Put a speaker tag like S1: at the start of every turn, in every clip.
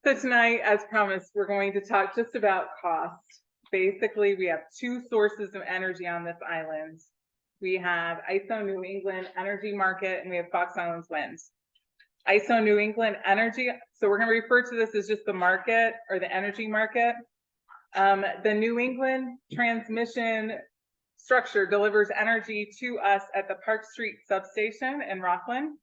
S1: So tonight, as promised, we're going to talk just about cost. Basically, we have two sources of energy on this island. We have ISO New England Energy Market, and we have Fox Islands Wind. ISO New England Energy, so we're going to refer to this as just the market or the energy market. The New England transmission structure delivers energy to us at the Park Street substation in Rockland.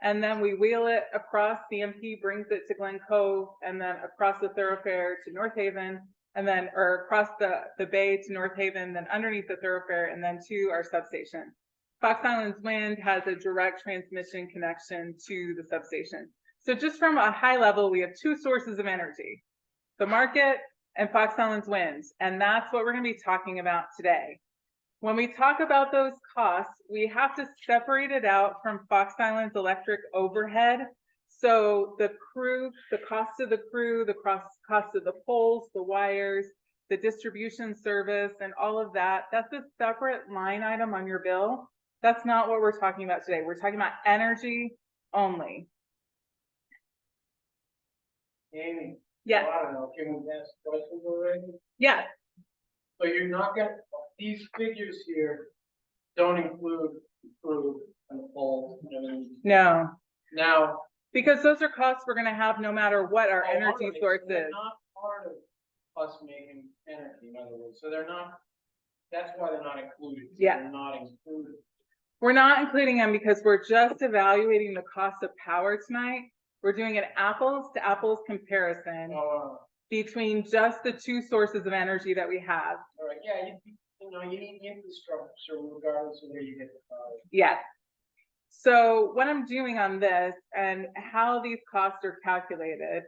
S1: And then we wheel it across, CMP brings it to Glen Cove, and then across the thoroughfare to North Haven, and then, or across the bay to North Haven, then underneath the thoroughfare, and then to our substation. Fox Islands Wind has a direct transmission connection to the substation. So just from a high level, we have two sources of energy, the market and Fox Islands Wind, and that's what we're going to be talking about today. When we talk about those costs, we have to separate it out from Fox Islands electric overhead. So the crew, the cost of the crew, the cost of the poles, the wires, the distribution service, and all of that, that's a separate line item on your bill. That's not what we're talking about today. We're talking about energy only.
S2: Amy.
S1: Yes.
S2: I don't know, can we ask questions already?
S1: Yes.
S2: So you're not gonna, these figures here don't include the crew and the poles and everything.
S1: No.
S2: Now.
S1: Because those are costs we're going to have no matter what our energy source
S2: they're
S1: is.
S2: not part of us making energy, in other words. So they're not, that's why they're not included. So
S1: yeah.
S2: They're not included.
S1: We're not including them because we're just evaluating the cost of power tonight. We're doing an apples to apples comparison between just the two sources of energy that we have.
S2: All right, yeah, you know, you need infrastructure regardless of where you get the power.
S1: Yeah. So what I'm doing on this and how these costs are calculated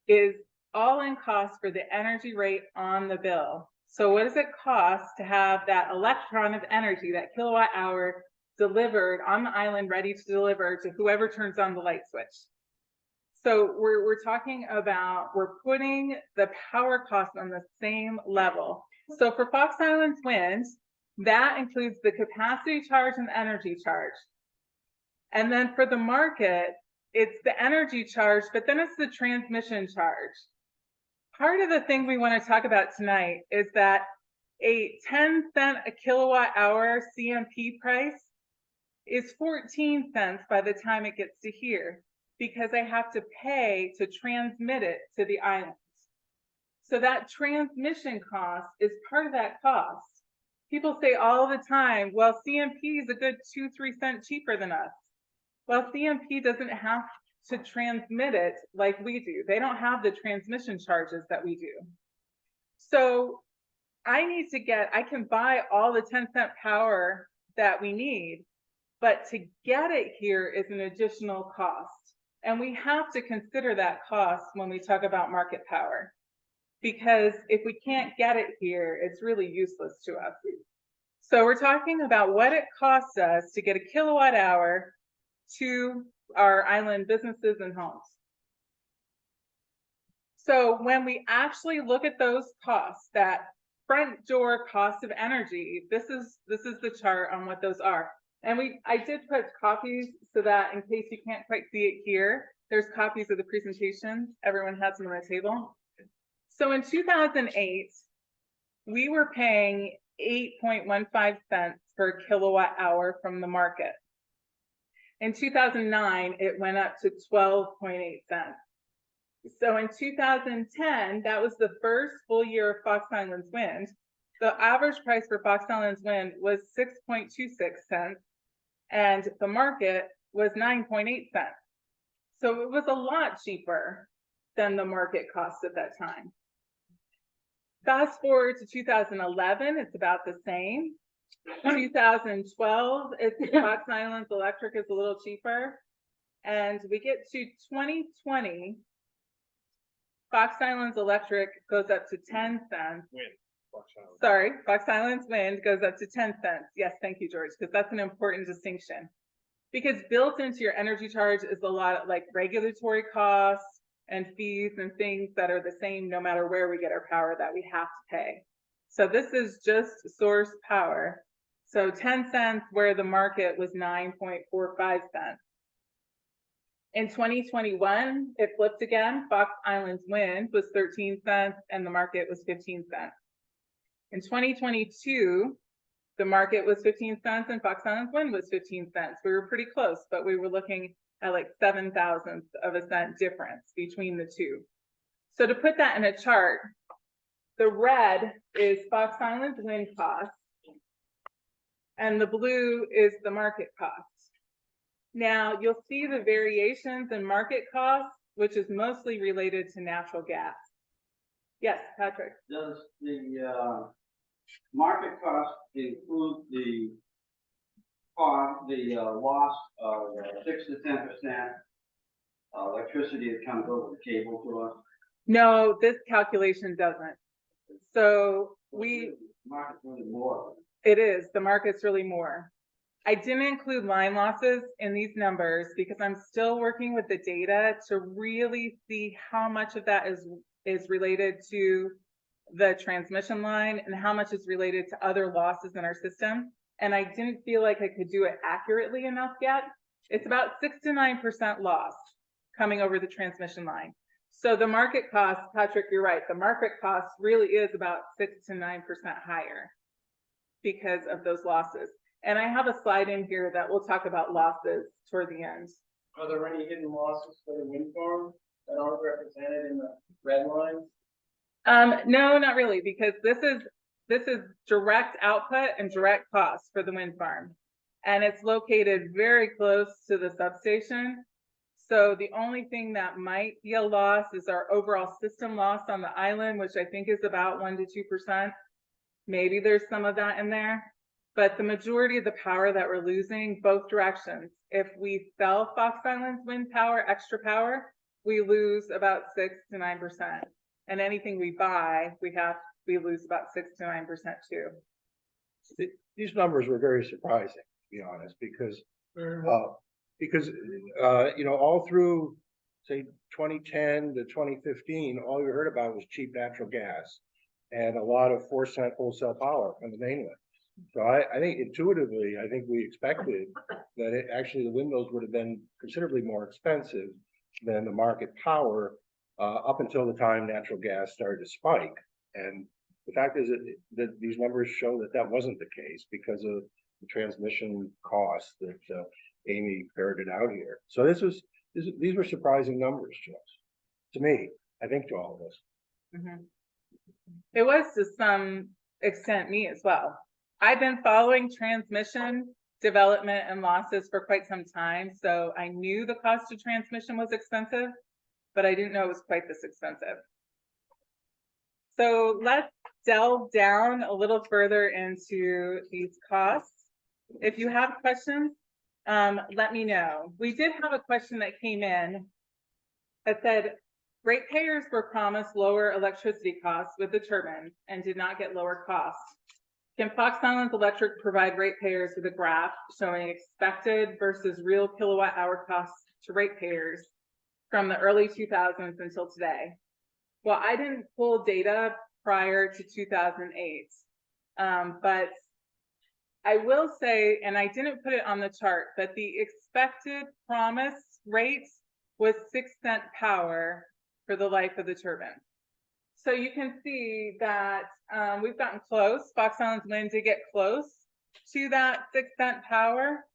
S1: is all in cost for the energy rate on the bill. So what does it cost to have that electron of energy, that kilowatt hour delivered on the island, ready to deliver to whoever turns on the light switch? So we're talking about, we're putting the power cost on the same level. So for Fox Islands Wind, that includes the capacity charge and the energy charge. And then for the market, it's the energy charge, but then it's the transmission charge. Part of the thing we want to talk about tonight is that a 10-cent a kilowatt hour CMP price is 14 cents by the time it gets to here, because I have to pay to transmit it to the islands. So that transmission cost is part of that cost. People say all the time, well, CMP is a good 2-3 cents cheaper than us. Well, CMP doesn't have to transmit it like we do. They don't have the transmission charges that we do. So I can buy all the 10-cent power that we need, but to get it here is an additional cost. And we have to consider that cost when we talk about market power, because if we can't get it here, it's really useless to us. So we're talking about what it costs us to get a kilowatt hour to our island businesses and homes. So when we actually look at those costs, that front door cost of energy, this is the chart on what those are. And I did put copies so that in case you can't quite see it here, there's copies of the presentation. Everyone has them on the table. So in 2008, we were paying 8.15 cents per kilowatt hour from the market. In 2009, it went up to 12.8 cents. So in 2010, that was the first full year of Fox Islands Wind. The average price for Fox Islands Wind was 6.26 cents, and the market was 9.8 cents. So it was a lot cheaper than the market cost at that time. Fast forward to 2011, it's about the same. 2012, Fox Islands Electric is a little cheaper. And we get to 2020, Fox Islands Electric goes up to 10 cents. Sorry, Fox Islands Wind goes up to 10 cents. Yes, thank you, George, because that's an important distinction. Because built into your energy charge is a lot of like regulatory costs and fees and things that are the same no matter where we get our power that we have to pay. So this is just source power. So 10 cents where the market was 9.45 cents. In 2021, it flipped again. Fox Island's wind was 13 cents and the market was 15 cents. In 2022, the market was 15 cents and Fox Island's wind was 15 cents. We were pretty close, but we were looking at like 7 thousandths of a cent difference between the two. So to put that in a chart, the red is Fox Island's wind cost, and the blue is the market cost. Now, you'll see the variations in market costs, which is mostly related to natural gas. Yes, Patrick?
S3: Does the market cost include the loss of 6 to 10% electricity that comes over the cable to us?
S1: No, this calculation doesn't. So
S3: Market's really more.
S1: it is, the market's really more. I didn't include line losses in these numbers because I'm still working with the data to really see how much of that is related to the transmission line and how much is related to other losses in our system. And I didn't feel like I could do it accurately enough yet. It's about 6 to 9% loss coming over the transmission line. So the market cost, Patrick, you're right. The market cost really is about 6 to 9% higher because of those losses. And I have a slide in here that will talk about losses toward the end.
S2: Are there any hidden losses for the wind farm that aren't represented in the red lines?
S1: No, not really, because this is direct output and direct costs for the wind farm. And it's located very close to the substation. So the only thing that might be a loss is our overall system loss on the island, which I think is about 1 to 2%. Maybe there's some of that in there, but the majority of the power that we're losing, both directions. If we sell Fox Island's wind power, extra power, we lose about 6 to 9%. And anything we buy, we lose about 6 to 9% too.
S4: These numbers were very surprising, to be honest, because all through say 2010 to 2015, all you heard about was cheap natural gas and a lot of 4-cent wholesale power from the mainland. So I think intuitively, I think we expected that actually the windmills would have been considerably more expensive than the market power up until the time natural gas started to spike. And the fact is that these numbers show that that wasn't the case because of the transmission costs that Amy ferreted out here. So these were surprising numbers to me, I think to all of us.
S1: Mm-hmm. It was to some extent me as well. I've been following transmission development and losses for quite some time, so I knew the cost of transmission was expensive, but I didn't know it was quite this expensive. So let's delve down a little further into these costs. If you have questions, let me know. We did have a question that came in that said, ratepayers were promised lower electricity costs with the turbines and did not get lower costs. Can Fox Island Electric provide ratepayers with a graph showing expected versus real kilowatt hour costs to ratepayers from the early 2000s until today? Well, I didn't pull data prior to 2008, but I will say, and I didn't put it on the chart, but the expected promised rate was 6-cent power for the life of the turbine. So you can see that we've gotten close. Fox Island's wind did get close to that 6-cent power.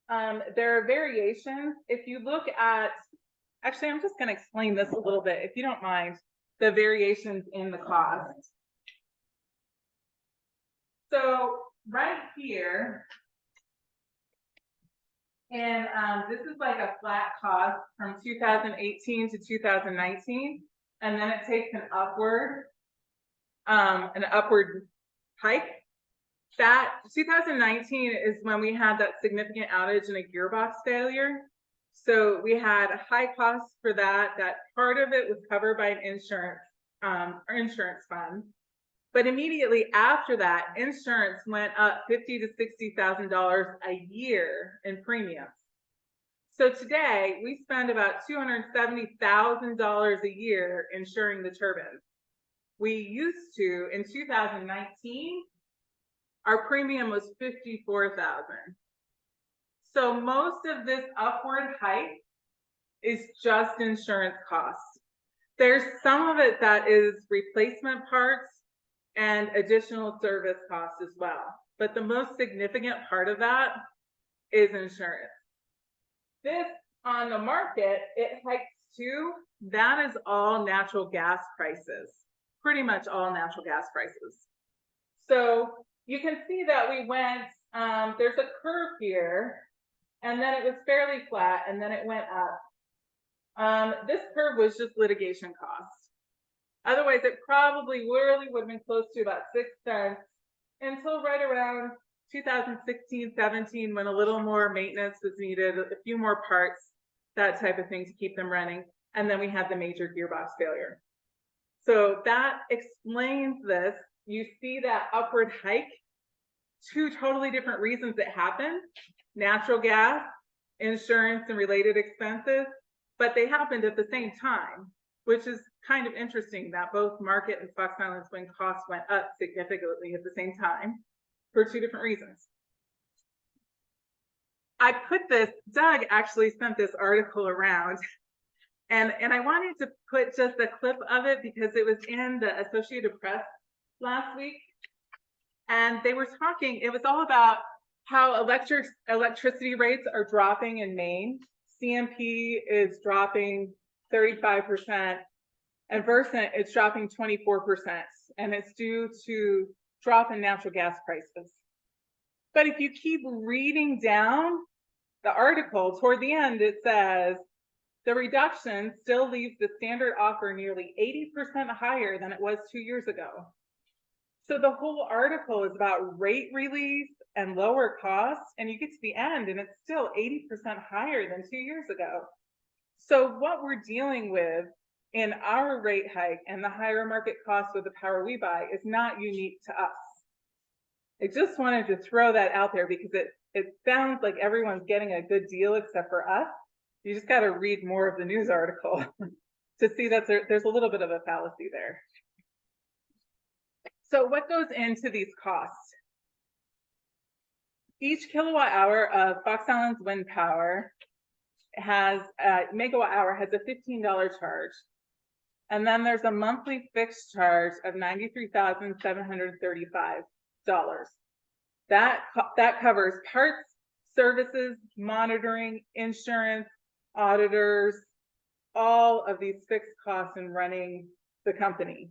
S1: There are variations. If you look at, actually, I'm just going to explain this a little bit, if you don't mind, the variations in the cost. So right here, and this is like a flat cost from 2018 to 2019, and then it takes an upward hike. That 2019 is when we had that significant outage and a gearbox failure. So we had a high cost for that. That part of it was covered by an insurance fund. But immediately after that, insurance went up $50,000 to $60,000 a year in premiums. So today we spend about $270,000 a year insuring the turbines. We used to, in 2019, our premium was $54,000. So most of this upward hike is just insurance costs. There's some of it that is replacement parts and additional service costs as well. But the most significant part of that is insurance. This on the market, it hikes too. That is all natural gas prices, pretty much all natural gas prices. So you can see that we went, there's a curve here, and then it was fairly flat, and then it went up. This curve was just litigation costs. Otherwise, it probably really would have been close to about 6 cents until right around 2016, 17, when a little more maintenance was needed, a few more parts, that type of thing to keep them running. And then we had the major gearbox failure. So that explains this. You see that upward hike, 2 totally different reasons it happened: natural gas, insurance, and related expenses, but they happened at the same time, which is kind of interesting that both market and Fox Islands wind costs went up significantly at the same time for 2 different reasons. I put this, Doug actually sent this article around, and I wanted to put just a clip of it because it was in the Associated Press last week. And they were talking, it was all about how electricity rates are dropping in Maine. CMP is dropping 35%, and Versant is dropping 24%, and it's due to drop in natural gas prices. But if you keep reading down the article, toward the end, it says, the reduction still leaves the standard offer nearly 80% higher than it was 2 years ago. So the whole article is about rate relief and lower costs, and you get to the end and it's still 80% higher than 2 years ago. So what we're dealing with in our rate hike and the higher market costs with the power we buy is not unique to us. I just wanted to throw that out there because it sounds like everyone's getting a good deal except for us. You just got to read more of the news article to see that there's a little bit of a fallacy there. So what goes into these costs? Each kilowatt hour of Fox Islands wind power has megawatt hour has a $15 charge. And then there's a monthly fixed charge of $93,735. That covers parts, services, monitoring, insurance, auditors, all of these fixed costs in running the company.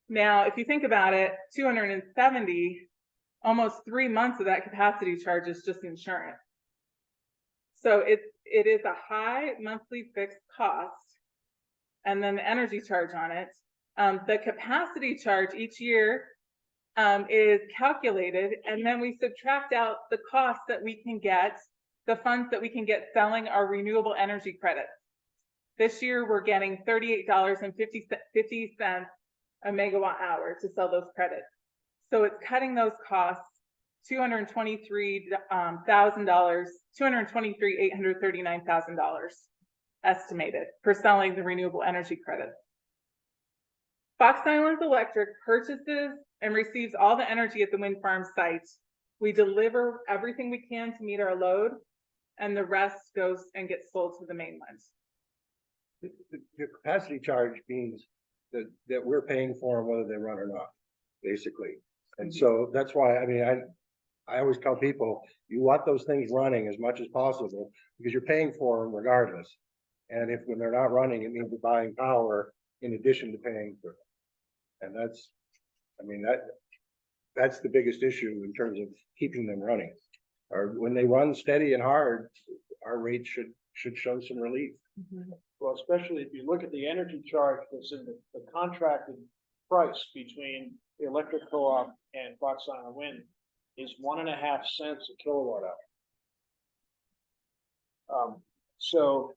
S1: Now, if you think about it, 270, almost 3 months of that capacity charge is just insurance. So it is a high monthly fixed cost, and then the energy charge on it. The capacity charge each year is calculated, and then we subtract out the costs that we can get, the funds that we can get selling our renewable energy credits. This year, we're getting $38.50 a megawatt hour to sell those credits. So it's cutting those costs $223,839,000 estimated for selling the renewable energy credits. Fox Islands Electric purchases and receives all the energy at the wind farm site. We deliver everything we can to meet our load, and the rest goes and gets sold to the mainland.
S4: The capacity charge means that we're paying for them whether they run or not, basically. And so that's why, I mean, I always tell people, you want those things running as much as possible because you're paying for them regardless. And if when they're not running, it means you're buying power in addition to paying for them. And that's, I mean, that's the biggest issue in terms of keeping them running. Or when they run steady and hard, our rates should show some relief.
S2: Well, especially if you look at the energy charge that's in the contracted price between the electric co-op and Fox Island Wind is 1.5 cents a kilowatt hour. So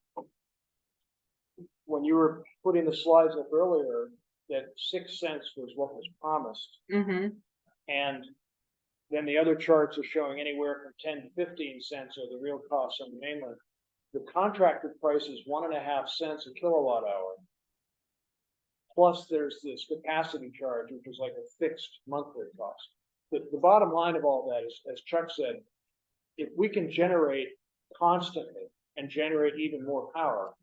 S2: when you were putting the slides up earlier, that 6 cents was what was promised. And then the other charts are showing anywhere from 10 to 15 cents are the real costs on the mainland. The contracted price is 1.5 cents a kilowatt hour. Plus there's this capacity charge, which is like a fixed monthly cost. The bottom line of all that is, as Chuck said, if we can generate constantly and generate even more power,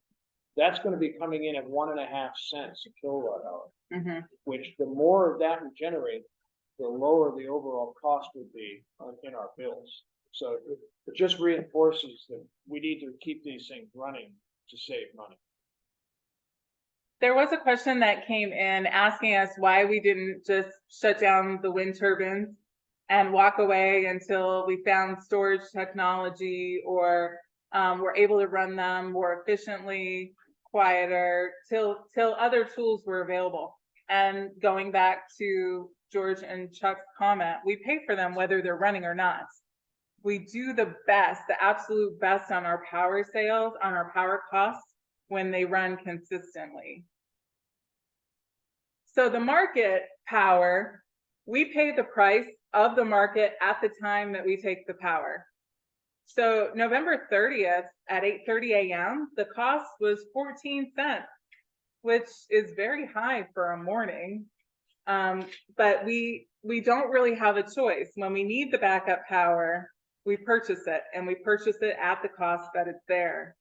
S2: that's gonna be coming in at 1.5 cents a kilowatt hour,
S1: Mhm.
S2: which the more of that we generate, the lower the overall cost would be in our bills. So it just reinforces that we need to keep these things running to save money.
S1: There was a question that came in asking us why we didn't just shut down the wind turbines and walk away until we found storage technology or were able to run them more efficiently, quieter, till other tools were available. And going back to George and Chuck's comment, we pay for them whether they're running or not. We do the best, the absolute best on our power sales, on our power costs when they run consistently. So the market power, we pay the price of the market at the time that we take the power. So November 30th at 8:30 a.m., the cost was 14 cents, which is very high for a morning. But we don't really have a choice. When we need the backup power, we purchase it, and we purchase it at the cost that it's there.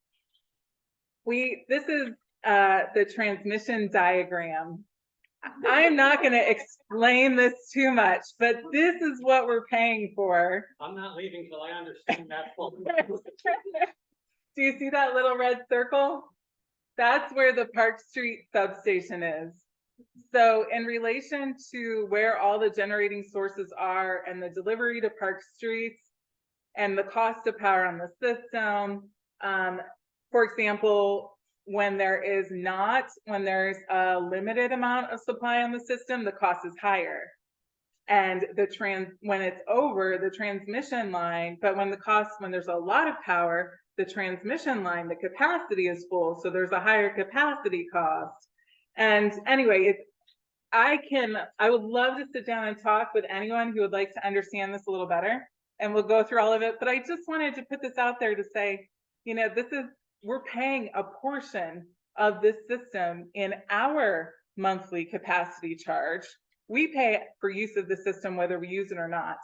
S1: This is the transmission diagram. I am not going to explain this too much, but this is what we're paying for.
S5: I'm not leaving till I understand that fully.
S1: Do you see that little red circle? That's where the Park Street substation is. So in relation to where all the generating sources are and the delivery to Park Street and the cost of power on the system, for example, when there's a limited amount of supply on the system, the cost is higher. And when it's over the transmission line, but when there's a lot of power, the transmission line, the capacity is full, so there's a higher capacity cost. And anyway, I would love to sit down and talk with anyone who would like to understand this a little better, and we'll go through all of it. But I just wanted to put this out there to say, we're paying a portion of this system in our monthly capacity charge. We pay for use of the system whether we use it or not.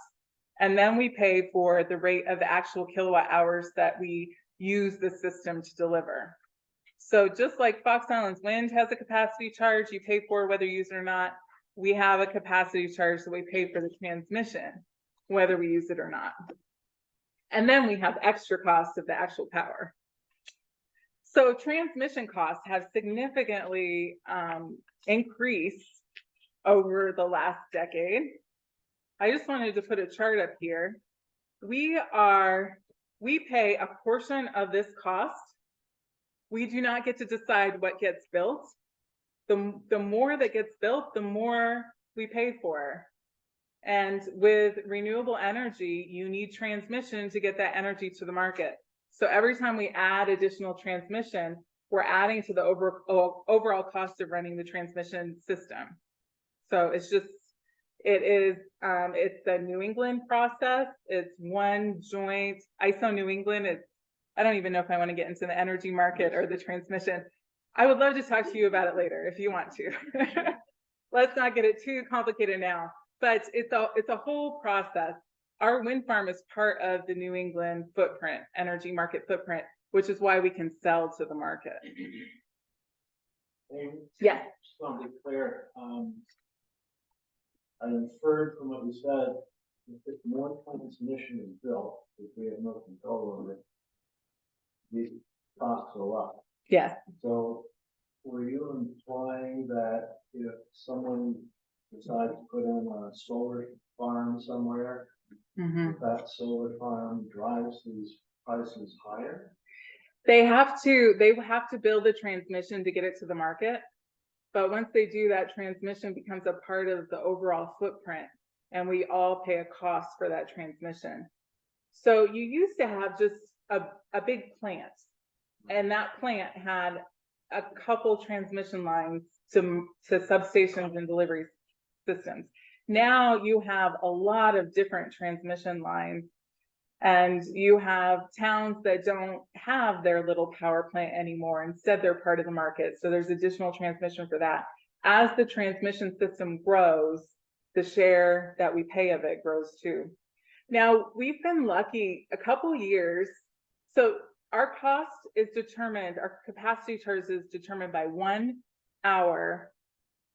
S1: And then we pay for the rate of the actual kilowatt hours that we use the system to deliver. So just like Fox Islands Wind has a capacity charge you pay for whether you use it or not, we have a capacity charge that we pay for the transmission whether we use it or not. And then we have extra costs of the actual power. So transmission costs have significantly increased over the last decade. I just wanted to put a chart up here. We pay a portion of this cost. We do not get to decide what gets built. The more that gets built, the more we pay for. And with renewable energy, you need transmission to get that energy to the market. So every time we add additional transmission, we're adding to the overall cost of running the transmission system. So it's a New England process. It's one joint ISO New England. I don't even know if I want to get into the energy market or the transmission. I would love to talk to you about it later if you want to. Let's not get it too complicated now, but it's a whole process. Our wind farm is part of the New England footprint, energy market footprint, which is why we can sell to the market. Yes.
S6: Just want to be clear. I inferred from what you said, if more transmission is built, if we have no control over it, these costs go up.
S1: Yes.
S6: So were you implying that if someone decides to put in a solar farm somewhere, that solar farm drives these prices higher?
S1: They have to build a transmission to get it to the market. But once they do, that transmission becomes a part of the overall footprint, and we all pay a cost for that transmission. So you used to have just a big plant, and that plant had a couple transmission lines to substations and delivery systems. Now you have a lot of different transmission lines, and you have towns that don't have their little power plant anymore. Instead, they're part of the market. So there's additional transmission for that. As the transmission system grows, the share that we pay of it grows too. Now, we've been lucky a couple years. So our cost is determined, our capacity charge is determined by 1 hour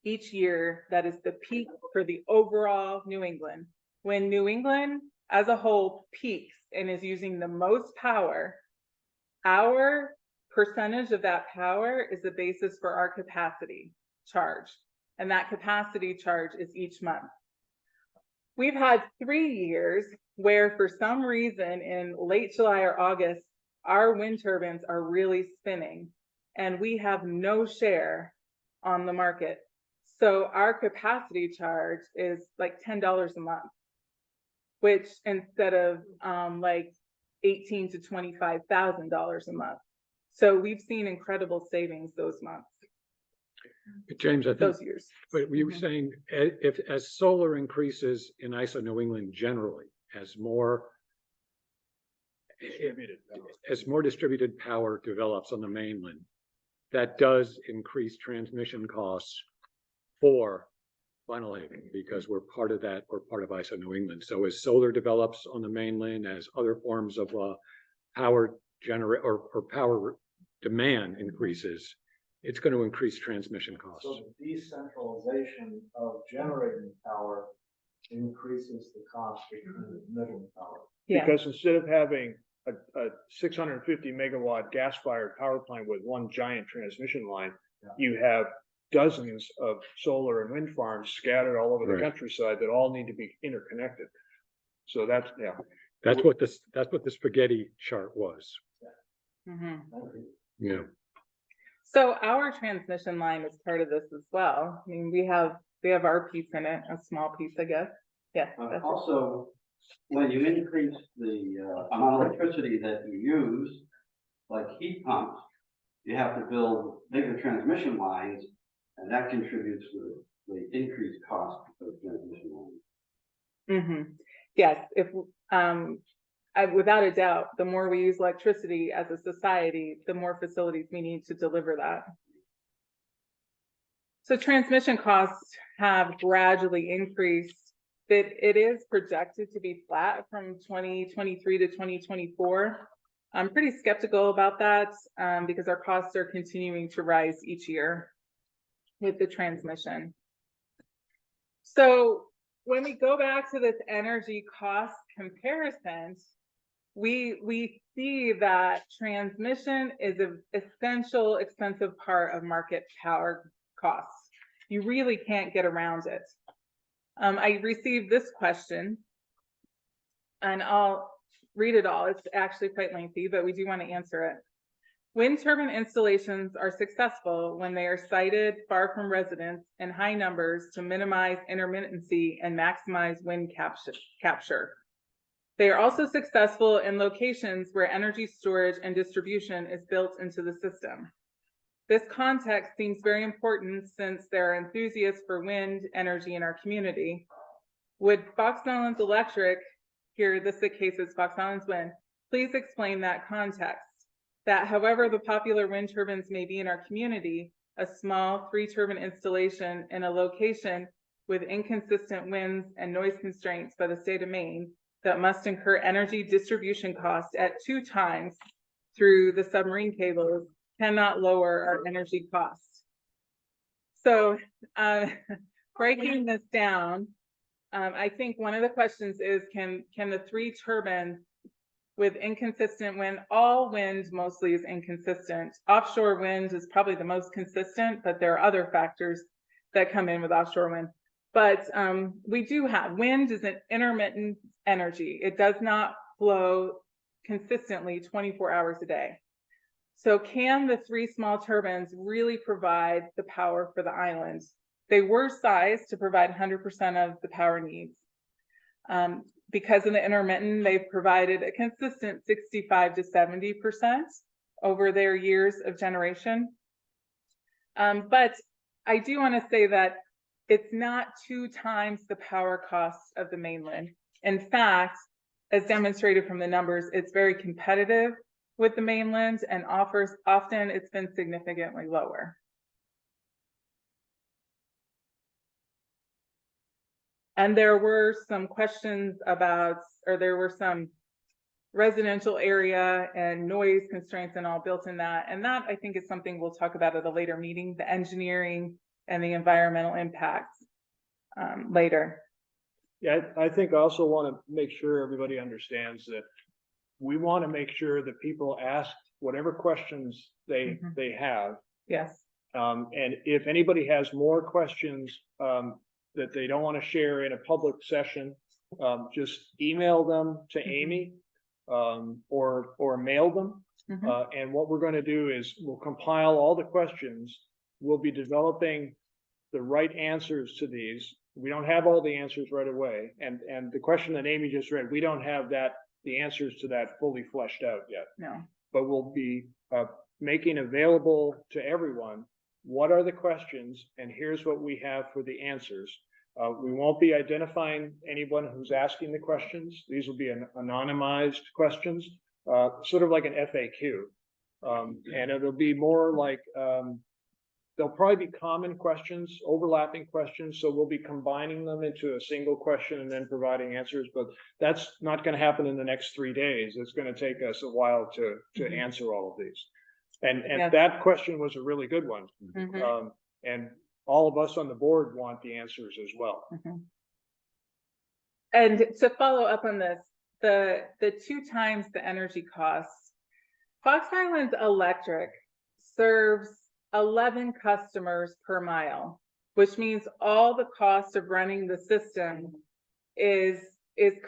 S1: each year. That is the peak for the overall New England. When New England as a whole peaks and is using the most power, our percentage of that power is the basis for our capacity charge. And that capacity charge is each month. We've had 3 years where for some reason in late July or August, our wind turbines are really spinning and we have no share on the market. So our capacity charge is like $10 a month, which instead of like $18,000 to $25,000 a month. So we've seen incredible savings those months,
S7: James, I think,
S1: those years.
S7: but we were saying, if as solar increases in ISO New England generally, as more distributed power develops on the mainland, that does increase transmission costs for Vinyl Haven, because we're part of that, we're part of ISO New England. So as solar develops on the mainland, as other forms of power power demand increases, it's going to increase transmission costs.
S6: So the decentralization of generating power increases the cost of transmitting power.
S1: Yeah.
S2: Because instead of having a 650 megawatt gas-fired power plant with one giant transmission line, you have dozens of solar and wind farms scattered all over the countryside that all need to be interconnected. So that's,
S7: That's what the spaghetti chart was.
S1: Mm-hmm.
S7: Yeah.
S1: So our transmission line is part of this as well. I mean, we have our piece in it, a small piece, I guess. Yeah. That's it.
S3: Also, when you increase the amount of electricity that you use, like heat pumps, you have to build bigger transmission lines, and that contributes to the increased cost of the transmission lines.
S1: Mm-hmm. Yes, if without a doubt, the more we use electricity as a society, the more facilities we need to deliver that. So transmission costs have gradually increased. It is projected to be flat from 2023 to 2024. I'm pretty skeptical about that because our costs are continuing to rise each year with the transmission. So when we go back to this energy cost comparison, we see that transmission is an essential, expensive part of market power costs. You really can't get around it. I received this question, and I'll read it all. It's actually quite lengthy, but we do want to answer it. Wind turbine installations are successful when they are sited far from residents in high numbers to minimize intermittency and maximize wind capture. They are also successful in locations where energy storage and distribution is built into the system. This context seems very important since there are enthusiasts for wind energy in our community. Would Fox Islands Electric, here this case is Fox Islands Wind, please explain that context? That however the popular wind turbines may be in our community, a small 3-turbine installation in a location with inconsistent winds and noise constraints by the state of Maine that must incur energy distribution costs at 2 times through the submarine cables cannot lower our energy costs. So breaking this down, I think one of the questions is, can the 3 turbines with inconsistent wind, all wind mostly is inconsistent. Offshore wind is probably the most consistent, but there are other factors that come in with offshore wind. But we do have, wind is an intermittent energy. It does not flow consistently 24 hours a day. So can the 3 small turbines really provide the power for the island? They were sized to provide 100% of the power needs. Because of the intermittent, they've provided a consistent 65 to 70% over their years of generation. But I do want to say that it's not 2 times the power costs of the mainland. In fact, as demonstrated from the numbers, it's very competitive with the mainland and often it's been significantly lower. And there were some questions about, or there were some residential area and noise constraints and all built in that. And that, I think, is something we'll talk about at a later meeting, the engineering and the environmental impacts later.
S2: Yeah, I think I also want to make sure everybody understands that we want to make sure that people ask whatever questions they have.
S1: Yes.
S2: And if anybody has more questions that they don't want to share in a public session, just email them to Amy or mail them. And what we're going to do is we'll compile all the questions. We'll be developing the right answers to these. We don't have all the answers right away. And the question that Amy just read, we don't have the answers to that fully fleshed out yet.
S1: No.
S2: But we'll be making available to everyone what are the questions, and here's what we have for the answers. We won't be identifying anyone who's asking the questions. These will be anonymized questions, sort of like an FAQ. And it'll be more like, there'll probably be common questions, overlapping questions, so we'll be combining them into a single question and then providing answers, but that's not going to happen in the next 3 days. It's going to take us a while to answer all of these. And
S1: Yes.
S2: that question was a really good one. And all of us on the board want the answers as well.
S1: And to follow up on this, the 2 times the energy costs, Fox Islands Electric serves 11 customers per mile, which means all the cost of running the system is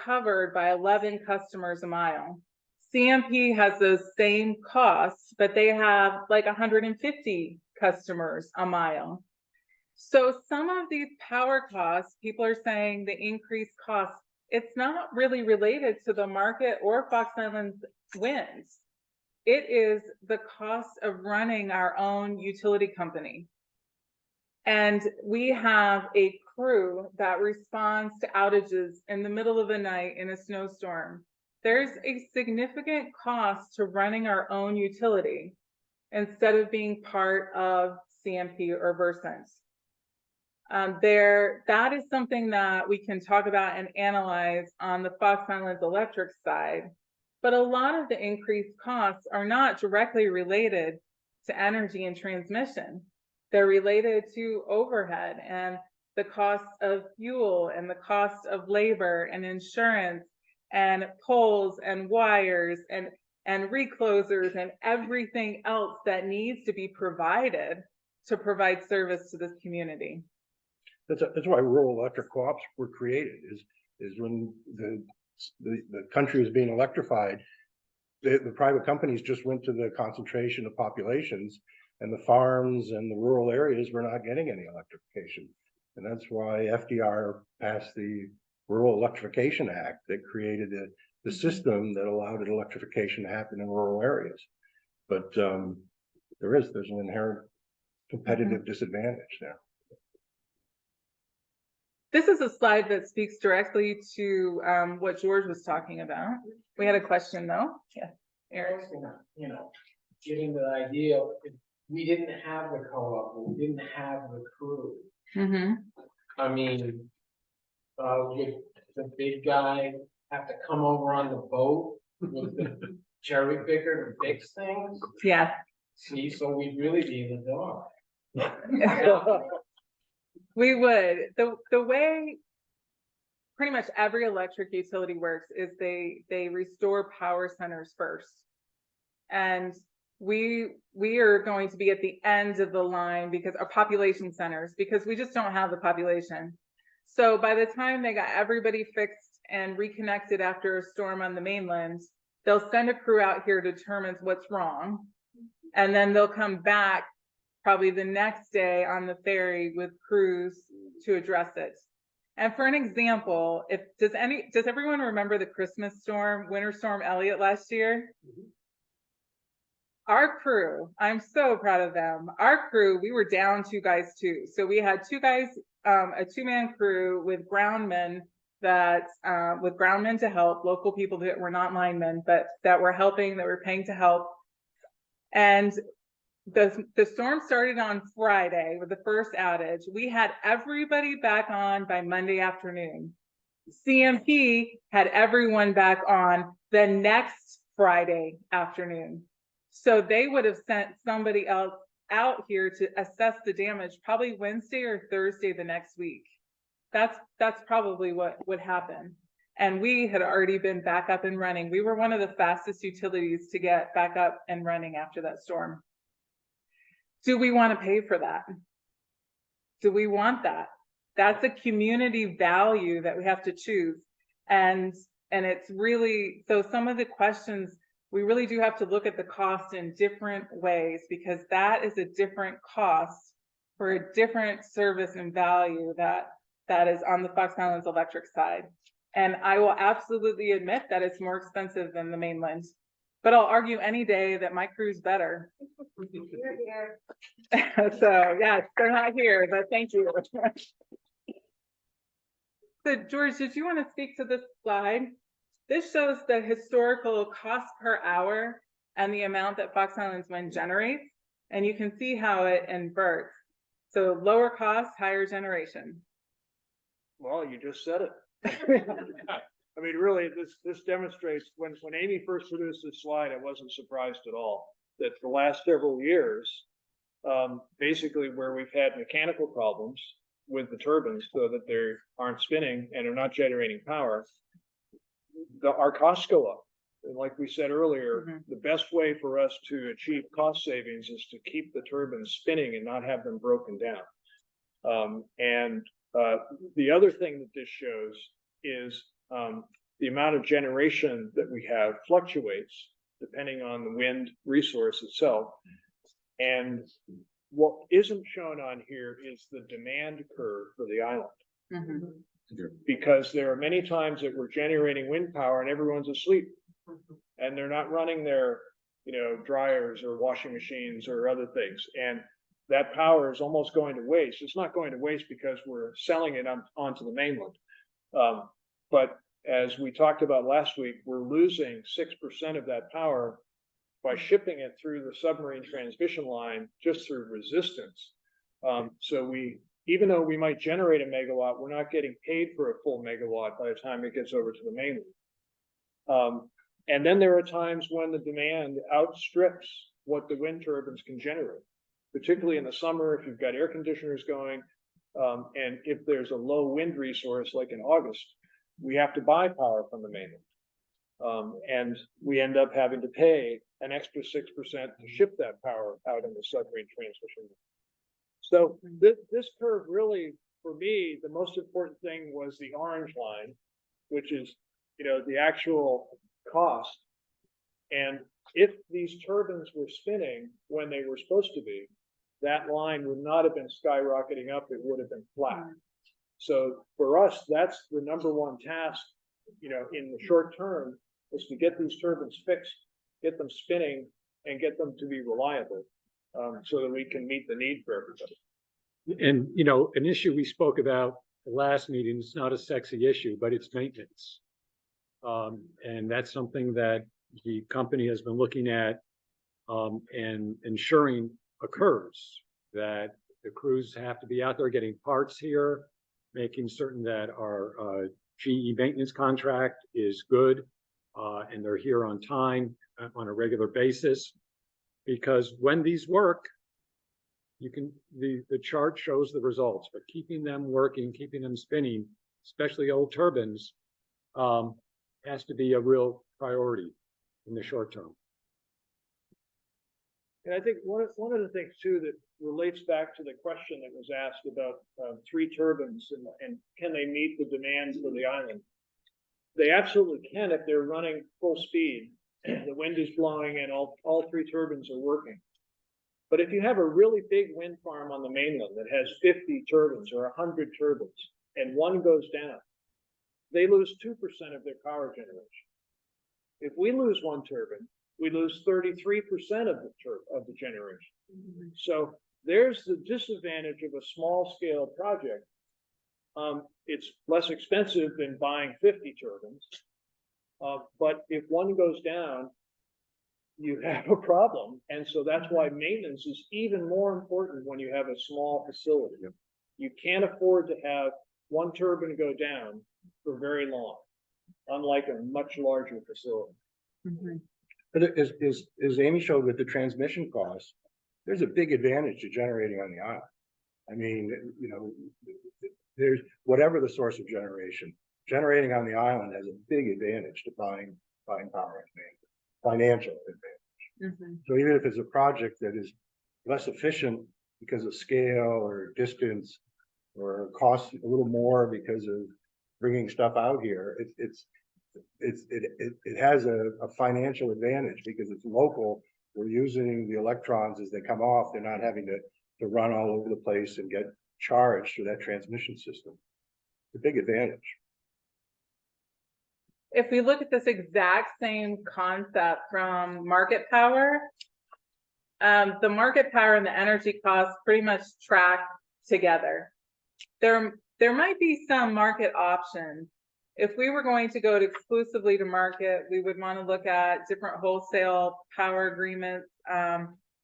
S1: covered by 11 customers a mile. CMP has those same costs, but they have like 150 customers a mile. So some of these power costs, people are saying the increased costs, it's not really related to the market or Fox Islands winds. It is the cost of running our own utility company. And we have a crew that responds to outages in the middle of the night in a snowstorm. There's a significant cost to running our own utility instead of being part of CMP or Versant. That is something that we can talk about and analyze on the Fox Islands Electric side. But a lot of the increased costs are not directly related to energy and transmission. They're related to overhead and the cost of fuel and the cost of labor and insurance and poles and wires and reclosers and everything else that needs to be provided to provide service to this community.
S4: That's why rural electric co-ops were created, is when the country was being electrified, the private companies just went to the concentration of populations, and the farms and the rural areas were not getting any electrification. And that's why FDR passed the Rural Electrification Act that created the system that allowed electrification to happen in rural areas. But there's an inherent competitive disadvantage there.
S1: This is a slide that speaks directly to what George was talking about. We had a question though. Yeah, Eric.
S6: You know, getting the idea, if we didn't have the co-op, we didn't have the crew. I mean, would the big guy have to come over on the boat with the cherry picker to fix things?
S1: Yeah.
S6: See, so we'd really be in the dark.
S1: We would. The way pretty much every electric utility works is they restore power centers first. And we are going to be at the end of the line because our population centers, because we just don't have the population. So by the time they got everybody fixed and reconnected after a storm on the mainland, they'll send a crew out here to determine what's wrong. And then they'll come back probably the next day on the ferry with crews to address it. And for an example, does everyone remember the Christmas storm, Winter Storm Elliott last year? Our crew, I'm so proud of them. Our crew, we were down 2 guys too. So we had 2 guys, a 2-man crew with groundmen to help, local people that were not linemen, but that were helping, that were paying to help. And the storm started on Friday with the first outage. We had everybody back on by Monday afternoon. CMP had everyone back on the the next Friday afternoon. So they would have sent somebody else out here to assess the damage probably Wednesday or Thursday the next week. That's probably what would happen. And we had already been back up and running. We were one of the fastest utilities to get back up and running after that storm. Do we want to pay for that? Do we want that? That's a community value that we have to choose. And it's really, so some of the questions, we really do have to look at the cost in different ways, because that is a different cost for a different service and value that is on the Fox Islands Electric side. And I will absolutely admit that it's more expensive than the mainland, but I'll argue any day that my crew's better. So yes, they're not here, but thank you. So George, did you want to speak to this slide? This shows the historical cost per hour and the amount that Fox Islands Wind generates. And you can see how it inverts. So lower cost, higher generation.
S2: Well, you just said it. I mean, really, this demonstrates, when Amy first produced this slide, I wasn't surprised at all that the last several years, basically where we've had mechanical problems with the turbines so that they aren't spinning and are not generating power, our costs go up. And like we said earlier, the best way for us to achieve cost savings is to keep the turbines spinning and not have them broken down. The other thing that this shows is the amount of generation that we have fluctuates depending on the wind resource itself. And what isn't shown on here is the demand curve for the island. Because there are many times that we're generating wind power and everyone's asleep and they're not running their, dryers or washing machines or other things. And that power is almost going to waste. It's not going to waste because we're selling it onto the mainland. But as we talked about last week, we're losing 6% of that power by shipping it through the submarine transmission line just through resistance. So even though we might generate a megawatt, we're not getting paid for a full megawatt by the time it gets over to the mainland. And then there are times when the demand outstrips what the wind turbines can generate, particularly in the summer if you've got air conditioners going. And if there's a low wind resource, like in August, we have to buy power from the mainland. And we end up having to pay an extra 6% to ship that power out in the submarine transmission. So this curve really, for me, the most important thing was the orange line, which is, the actual cost. And if these turbines were spinning when they were supposed to be, that line would not have been skyrocketing up, it would have been flat. So for us, that's the number one task, in the short term, is to get these turbines fixed, get them spinning, and get them to be reliable, so that we can meet the need for everybody.
S7: And, an issue we spoke about the last meeting is not a sexy issue, but it's maintenance. And that's something that the company has been looking at and ensuring occurs, that the crews have to be out there getting parts here, making certain that our GE maintenance contract is good and they're here on time on a regular basis. Because when these work, the chart shows the results, but keeping them working, keeping them spinning, especially old turbines, has to be a real priority in the short term.
S2: And I think one of the things too that relates back to the question that was asked about 3 turbines and can they meet the demands for the island? They absolutely can if they're running full speed. The wind is blowing and all 3 turbines are working. But if you have a really big wind farm on the mainland that has 50 turbines or 100 turbines and one goes down, they lose 2% of their power generation. If we lose one turbine, we lose 33% of the generation. So there's the disadvantage of a small scale project. It's less expensive than buying 50 turbines. But if one goes down, you have a problem. And so that's why maintenance is even more important when you have a small facility. You can't afford to have one turbine go down for very long, unlike a much larger facility.
S4: But as Amy showed with the transmission costs, there's a big advantage to generating on the island. I mean, you know, there's whatever the source of generation, generating on the island has a big advantage to buying power, financial advantage. So even if it's a project that is less efficient because of scale or distance, or costs a little more because of bringing stuff out here, it has a financial advantage because it's local. We're using the electrons as they come off. They're not having to run all over the place and get charged through that transmission system. It's a big advantage.
S1: If we look at this exact same concept from market power, the market power and the energy costs pretty much track together. There might be some market options. If we were going to go exclusively to market, we would want to look at different wholesale power agreements,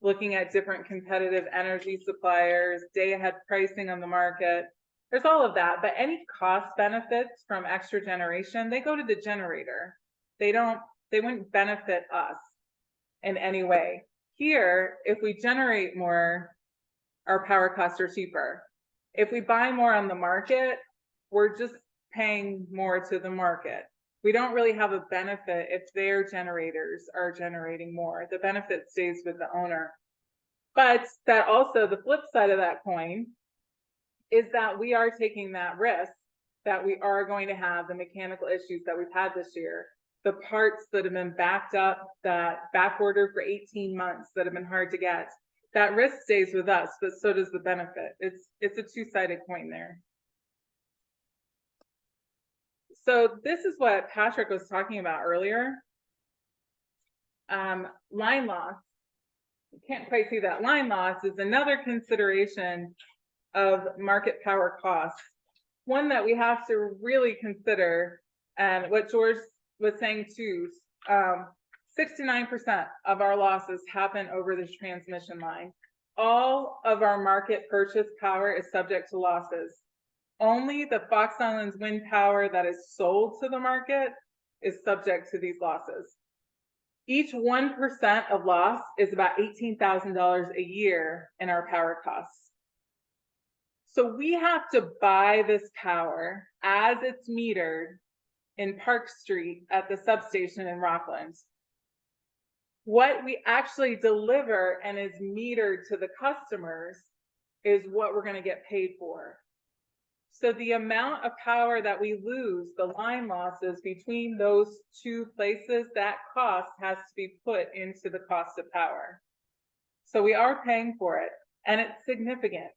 S1: looking at different competitive energy suppliers, day-ahead pricing on the market. There's all of that, but any cost benefits from extra generation, they go to the generator. They wouldn't benefit us in any way. Here, if we generate more, our power costs are cheaper. If we buy more on the market, we're just paying more to the market. We don't really have a benefit if their generators are generating more. The benefit stays with the owner. But that also, the flip side of that coin is that we are taking that risk that we are going to have the mechanical issues that we've had this year, the parts that have been backed up, that back ordered for 18 months that have been hard to get. That risk stays with us, but so does the benefit. It's a two-sided coin there. So this is what Patrick was talking about earlier. Line loss. You can't quite see that. Line loss is another consideration of market power costs. One that we have to really consider, and what George was saying too, 69% of our losses happen over this transmission line. All of our market purchase power is subject to losses. Only the Fox Islands wind power that is sold to the market is subject to these losses. Each 1% of loss is about $18,000 a year in our power costs. So we have to buy this power as it's metered in Park Street at the substation in Rockland. What we actually deliver and is metered to the customers is what we're going to get paid for. So the amount of power that we lose, the line losses between those two places, that cost has to be put into the cost of power. So we are paying for it, and it's significant.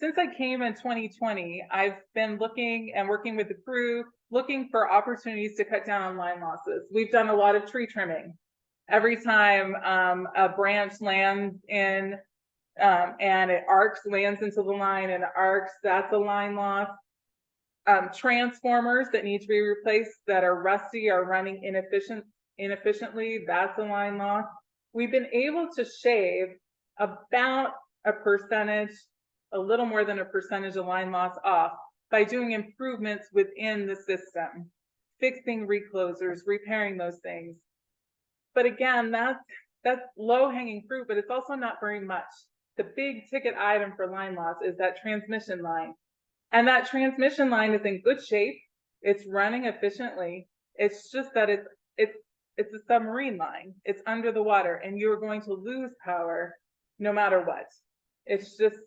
S1: Since I came in 2020, I've been looking and working with the crew, looking for opportunities to cut down on line losses. We've done a lot of tree trimming. Every time a branch lands in and it lands into the line and it arcs, that's a line loss. Transformers that need to be replaced that are rusty or running inefficiently, that's a line loss. We've been able to shave about a percentage, a little more than a percentage of line loss off by doing improvements within the system, fixing reclosers, repairing those things. But again, that's low-hanging fruit, but it's also not very much. The big ticket item for line loss is that transmission line. And that transmission line is in good shape. It's running efficiently. It's just that it's a submarine line. It's under the water, and you're going to lose power no matter what. It's just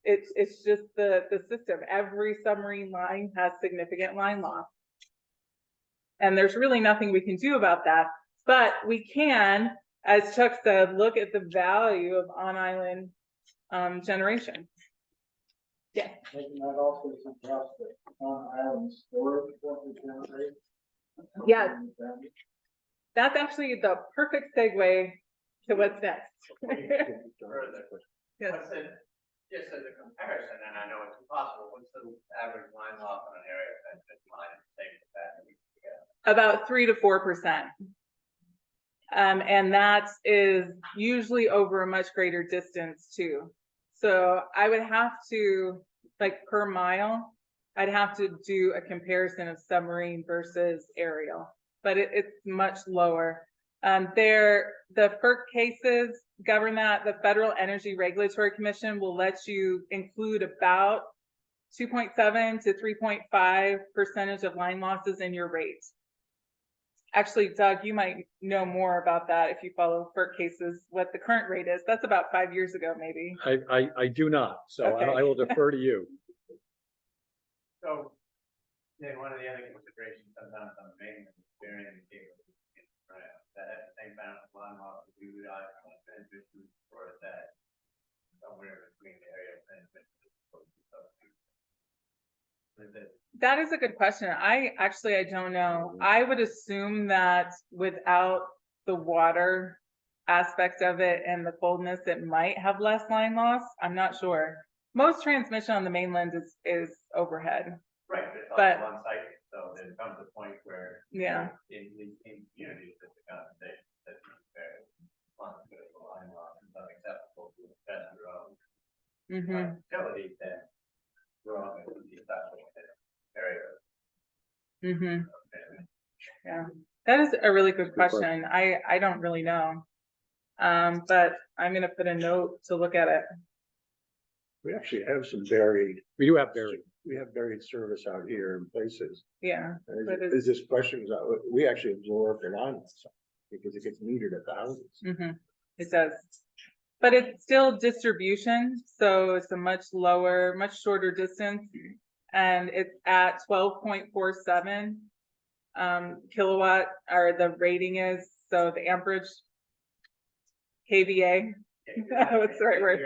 S1: the system. Every submarine line has significant line loss. And there's really nothing we can do about that. But we can, as Chuck said, look at the value of on-island generation. Yes.
S6: Making that also suggest that on-island storage what we generate.
S1: Yes. That's actually the perfect segue to what's next. Yes.
S5: Just as a comparison, and I know it's impossible, what's the average line loss on an area transmission line and same capacity?
S1: About 3 to 4%. And that is usually over a much greater distance too. So I would have to, like per mile, I'd have to do a comparison of submarine versus aerial. but it's much lower. The FERC cases govern that. The Federal Energy Regulatory Commission will let you include about 2.7 to 3.5% of line losses in your rate. Actually, Doug, you might know more about that if you follow FERC cases, what the current rate is. That's about 5 years ago, maybe.
S7: I do not, so
S1: Okay.
S7: I will defer to you.
S5: So, then one of the other considerations sometimes on the mainland is varying the cable. Right, that at the same time, line loss, we would on transmission or that somewhere between the area of transmission.
S1: That is a good question. I don't know. I would assume that without the water aspect of it and the coldness, it might have less line loss. I'm not sure. Most transmission on the mainland is overhead.
S5: Right, but it's
S1: But-
S5: also on site, so there comes a point where.
S1: Yeah.
S5: In communities, that the conversation that the line loss is unacceptable to the best road.
S1: Mm-hmm.
S5: Utility, then we're all going to be stuck with it. Area.
S1: Mm-hmm. Yeah, that is a really good question. I don't really know. But I'm gonna put a note to look at it.
S4: We actually have some buried,
S7: We do have buried.
S4: we have buried service out here in places.
S1: Yeah,
S4: And
S1: But
S4: As this question was out, we actually absorb the line because it gets metered at the houses.
S1: it does. But it's still distribution, so it's a much lower, much shorter distance. And it's at 12.47 kilowatt, or the rating is, so the amperage, KVA. What's the right word?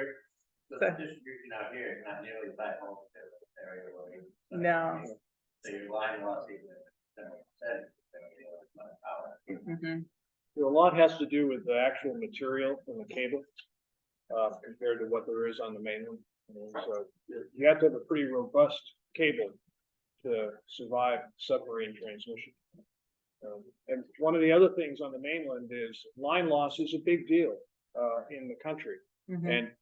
S5: So
S1: So-
S5: the distribution out here is not nearly that whole area where you.
S1: No.
S5: So your line loss even at 7%, power.
S1: Mhm.
S2: A lot has to do with the actual material in the cable, compared to what there is on the mainland. And so you have to have a pretty robust cable to survive submarine transmission. And one of the other things on the mainland is line loss is a big deal, in the country.
S1: Mhm.
S2: And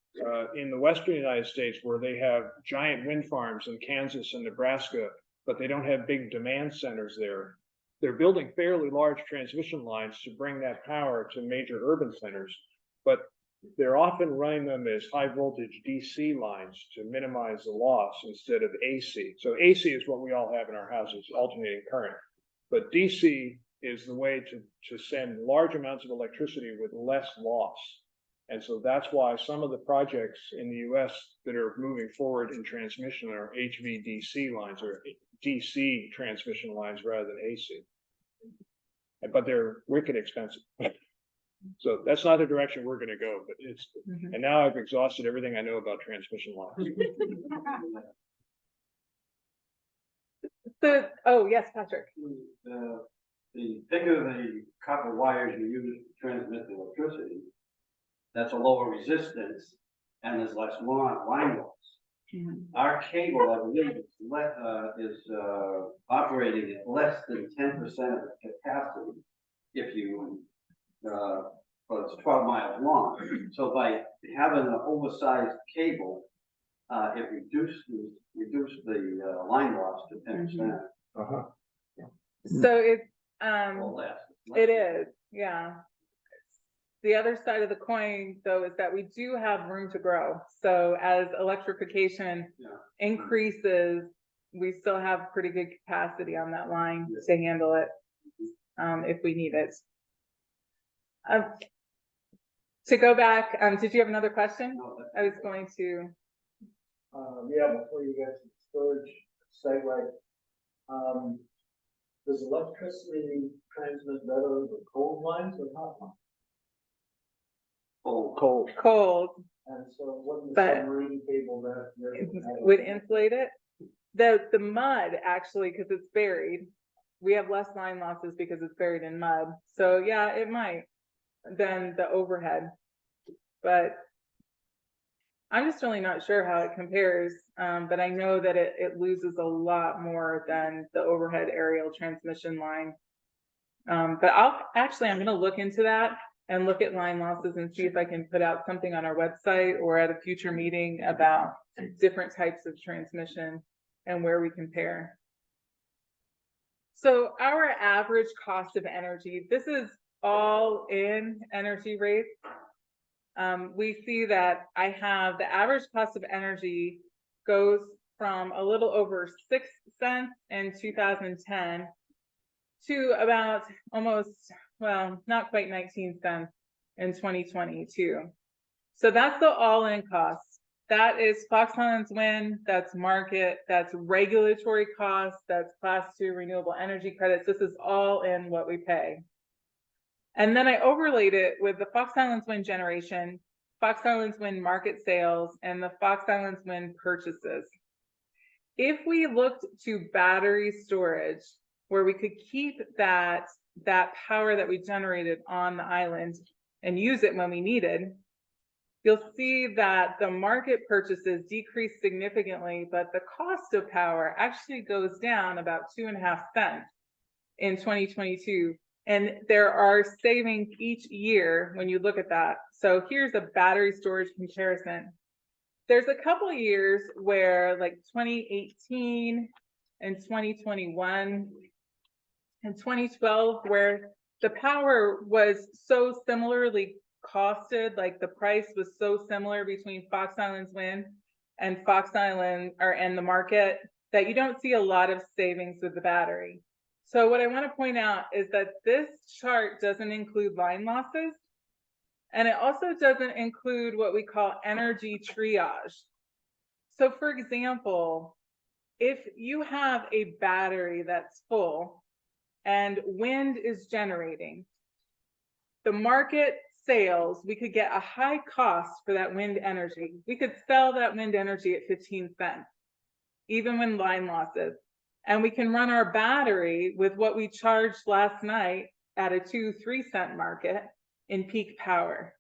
S2: in the western United States, where they have giant wind farms in Kansas and Nebraska, but they don't have big demand centers there, they're building fairly large transmission lines to bring that power to major urban centers. But they're often running them as high voltage DC lines to minimize the loss instead of AC. So AC is what we all have in our houses, alternating current. But DC is the way to send large amounts of electricity with less loss. And so that's why some of the projects in the US that are moving forward in transmission are HVDC lines or DC transmission lines rather than AC. But they're wicked expensive. So that's not the direction we're gonna go, but it's,
S1: Mhm.
S2: and now I've exhausted everything I know about transmission lines.
S1: So, oh, yes, Patrick.
S3: The bigger the copper wires you use to transmit the electricity, that's a lower resistance and there's less line loss.
S1: Mhm.
S3: Our cable, I believe, is operating at less than 10% of its capacity if you, well, it's 12 miles long. So by having an oversized cable, it reduced the line loss to 10%
S4: Uh-huh.
S1: So it's,
S3: or less.
S1: it is, yeah. The other side of the coin, though, is that we do have room to grow. So as electrification
S3: Yeah.
S1: increases, we still have pretty good capacity on that line to handle it, if we need it. To go back, did you have another question? I was going to,
S6: Yeah, before you get to the storage segue, does electricity transmit better with cold lines or hot lines?
S2: Cold.
S1: cold,
S6: And so wouldn't the
S1: But-
S6: submarine cable that?
S1: would insulate it. The mud, actually, because it's buried, we have less line losses because it's buried in mud. So yeah, it might than the overhead. But I'm just really not sure how it compares. But I know that it loses a lot more than the overhead aerial transmission line. But I'm gonna look into that and look at line losses and see if I can put out something on our website or at a future meeting about different types of transmission and where we compare. So our average cost of energy, this is all in energy rates. We see that I have the average cost of energy goes from a little over 6 cents in 2010 to about almost, well, not quite 19 cents in 2022. So that's the all-in cost. That is Fox Islands wind, that's market, that's regulatory costs, that's class 2 renewable energy credits. This is all in what we pay. And then I overlaid it with the Fox Islands wind generation, Fox Islands wind market sales, and the Fox Islands wind purchases. If we looked to battery storage, where we could keep that power that we generated on the island and use it when we needed, you'll see that the market purchases decrease significantly, but the cost of power actually goes down about 2.5 cents in 2022. And there are savings each year when you look at that. So here's a battery storage comparison. There's a couple of years where, like 2018 and 2021 and 2012, where the power was so similarly costed, like the price was so similar between Fox Islands wind and Fox Island and the market, that you don't see a lot of savings with the battery. So what I want to point out is that this chart doesn't include line losses, and it also doesn't include what we call energy triage. So for example, if you have a battery that's full and wind is generating, the market sales, we could get a high cost for that wind energy. We could sell that wind energy at 15 cents, even when line losses. And we can run our battery with what we charged last night at a 2-3 cent market in peak power.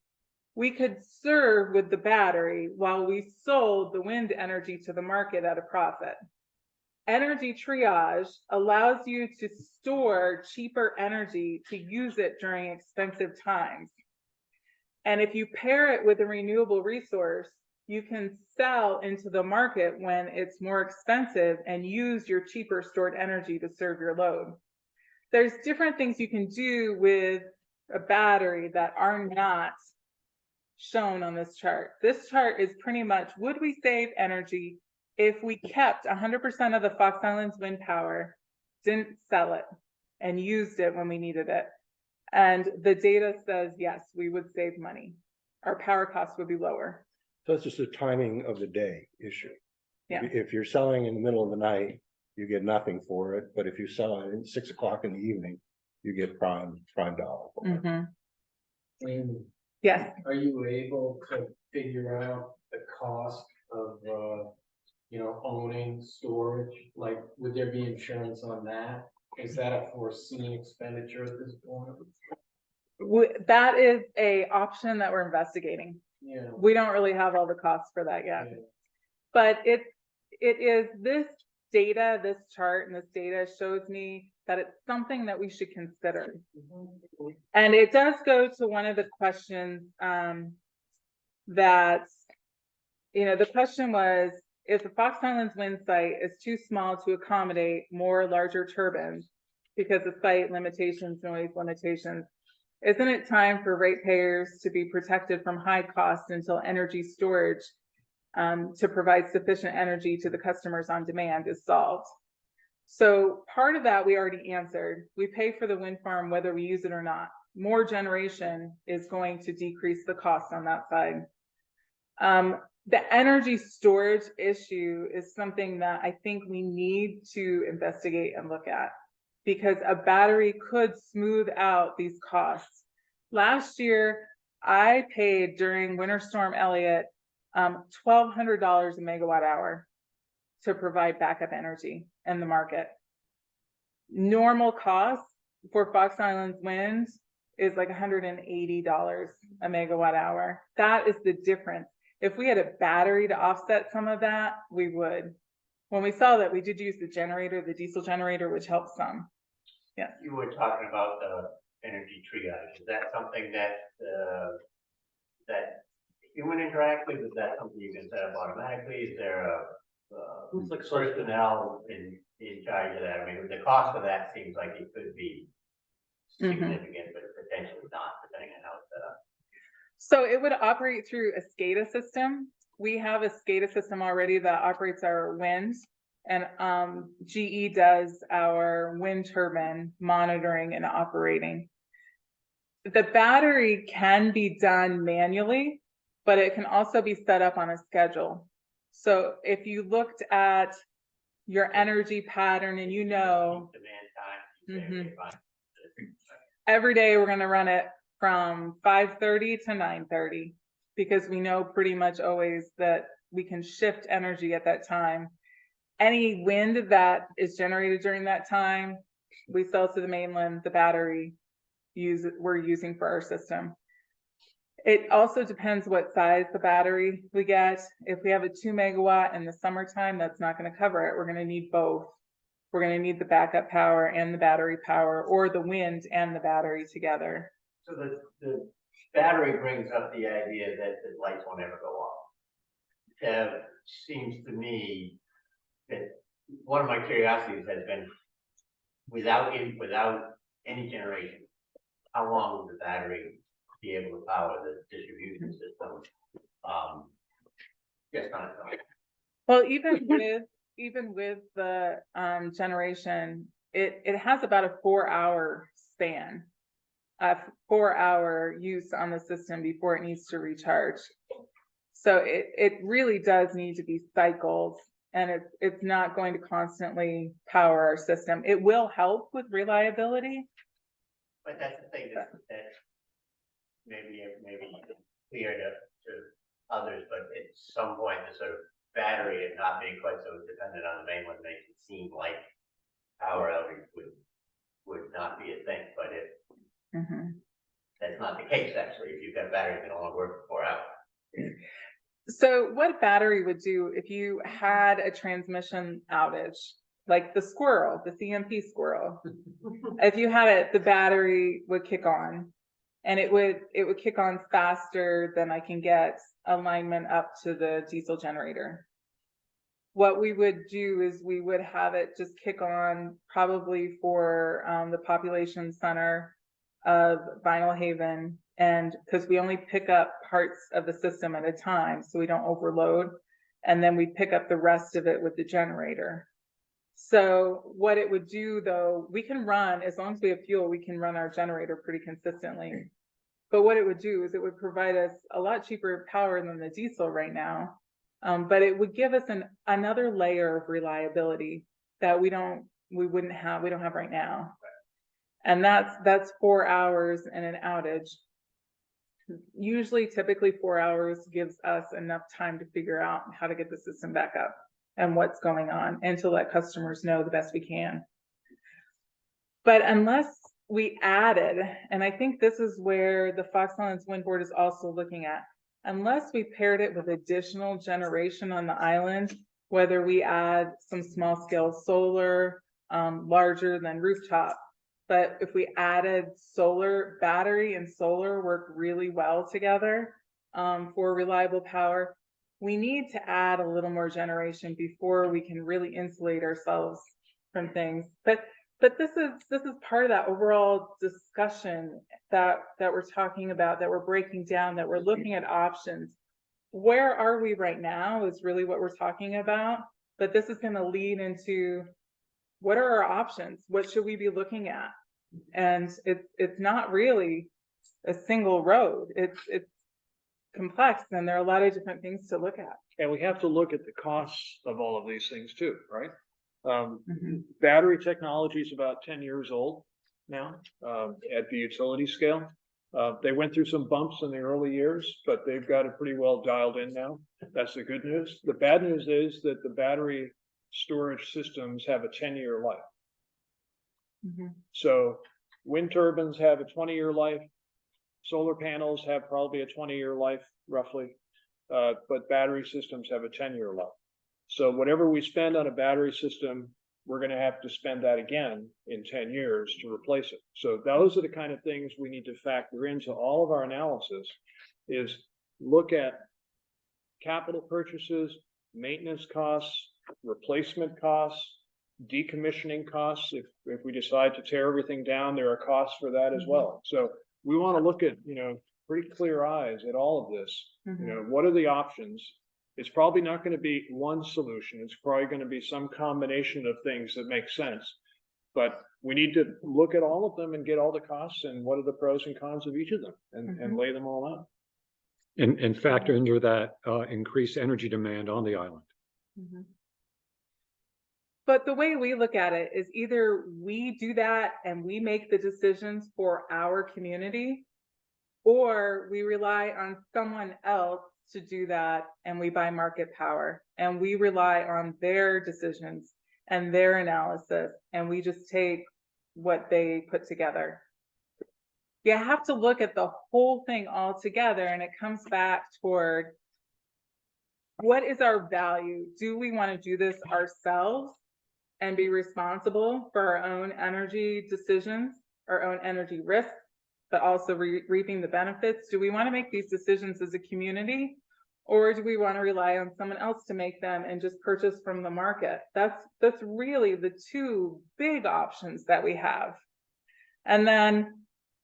S1: We could serve with the battery while we sold the wind energy to the market at a profit. Energy triage allows you to store cheaper energy to use it during expensive times. And if you pair it with a renewable resource, you can sell into the market when it's more expensive and use your cheaper stored energy to serve your load. There's different things you can do with a battery that are not shown on this chart. This chart is pretty much, would we save energy if we kept 100% of the Fox Islands wind power, didn't sell it, and used it when we needed it? And the data says, yes, we would save money. Our power costs would be lower.
S4: So it's just a timing of the day issue.
S1: Yeah.
S4: If you're selling in the middle of the night, you get nothing for it. But if you sell it at 6 o'clock in the evening, you get prime dollar for it.
S1: Mm-hmm.
S6: Amy,
S1: Yes.
S6: are you able to figure out the cost of, owning storage? Like, would there be insurance on that? Is that a foreseen expenditure at this point?
S1: That is a option that we're investigating.
S6: Yeah.
S1: We don't really have all the costs for that yet.
S6: Yeah.
S1: But it is this data, this chart and this data shows me that it's something that we should consider.
S6: Mm-hmm.
S1: And it does go to one of the questions that, the question was, if the Fox Islands wind site is too small to accommodate more larger turbines because of site limitations, noise limitations, isn't it time for ratepayers to be protected from high costs until energy storage to provide sufficient energy to the customers on demand is solved? So part of that we already answered. We pay for the wind farm whether we use it or not. More generation is going to decrease the cost on that side. The energy storage issue is something that I think we need to investigate and look at, because a battery could smooth out these costs. Last year, I paid during Winter Storm Elliott $1,200 a megawatt hour to provide backup energy in the market. Normal cost for Fox Islands wind is like $180 a megawatt hour. That is the difference. If we had a battery to offset some of that, we would. When we saw that, we did use the generator, the diesel generator, which helps some. Yeah.
S5: You were talking about the energy triage. Is that something that that human interact with? Is that something you can set up automatically? Is there who's the personnel in charge of that? I mean, the cost of that seems like it could be significant, but potentially not, depending on how it's set up.
S1: So it would operate through a SCADA system. We have a SCADA system already that operates our wind, and GE does our wind turbine monitoring and operating. The battery can be done manually, but it can also be set up on a schedule. So if you looked at your energy pattern and you know,
S5: Demand time.
S1: every day we're going to run it from 5:30 to 9:30, because we know pretty much always that we can shift energy at that time. Any wind that is generated during that time, we sell to the mainland, the battery we're using for our system. It also depends what size the battery we get. If we have a 2 megawatt in the summertime, that's not going to cover it. We're going to need both. We're going to need the backup power and the battery power, or the wind and the battery together.
S5: So the battery brings up the idea that the lights won't ever go off. Seems to me that one of my curiosities has been, without any generation, how long will the battery be able to power the distribution system? Just on its own.
S1: Well, even with the generation, it has about a 4-hour span, a 4-hour use on the system before it needs to recharge. So it really does need to be cycled, and it's not going to constantly power our system. It will help with reliability.
S5: But that's the thing that maybe clear to others, but at some point the sort of battery and not being quite so dependent on the mainland makes it seem like power outage would not be a thing, but that's not the case actually. If you've got batteries that only work for 4 hours.
S1: So what a battery would do if you had a transmission outage, like the squirrel, the CMP squirrel, if you had it, the battery would kick on, and it would kick on faster than I can get alignment up to the diesel generator. What we would do is we would have it just kick on probably for the population center of Vinyl Haven, and because we only pick up parts of the system at a time so we don't overload, and then we pick up the rest of it with the generator. So what it would do, though, we can run, as long as we have fuel, we can run our generator pretty consistently. But what it would do is it would provide us a lot cheaper power than the diesel right now. But it would give us another layer of reliability that we don't have right now. And that's 4 hours in an outage. Usually, typically 4 hours gives us enough time to figure out how to get the system back up and what's going on, and to let customers know the best we can. But unless we added, and I think this is where the Fox Islands Wind Board is also looking at, unless we paired it with additional generation on the island, whether we add some small scale solar, larger than rooftop, but if we added solar, battery and solar work really well together for reliable power, we need to add a little more generation before we can really insulate ourselves from things. But this is part of that overall discussion that we're talking about, that we're breaking down, that we're looking at options. Where are we right now is really what we're talking about, but this is going to lead into what are our options? What should we be looking at? And it's not really a single road. It's complex, and there are a lot of different things to look at.
S2: And we have to look at the costs of all of these things too, right? Battery technology is about 10 years old now at the utility scale. They went through some bumps in the early years, but they've got it pretty well dialed in now. That's the good news. The bad news is that the battery storage systems have a 10-year life. So wind turbines have a 20-year life. Solar panels have probably a 20-year life, roughly. But battery systems have a 10-year life. So whatever we spend on a battery system, we're going to have to spend that again in 10 years to replace it. So those are the kind of things we need to factor into all of our analysis, is look at capital purchases, maintenance costs, replacement costs, decommissioning costs. If we decide to tear everything down, there are costs for that as well. So we want to look at, pretty clear eyes at all of this. What are the options? It's probably not going to be one solution. It's probably going to be some combination of things that make sense. But we need to look at all of them and get all the costs and what are the pros and cons of each of them and lay them all out.
S7: And factor into that, increased energy demand on the island.
S1: But the way we look at it is either we do that and we make the decisions for our community, or we rely on someone else to do that and we buy market power and we rely on their decisions and their analysis and we just take what they put together. You have to look at the whole thing all together, and it comes back toward what is our value? Do we want to do this ourselves and be responsible for our own energy decisions, our own energy risks, but also reaping the benefits? Do we want to make these decisions as a community, or do we want to rely on someone else to make them and just purchase from the market? That's really the two big options that we have. And then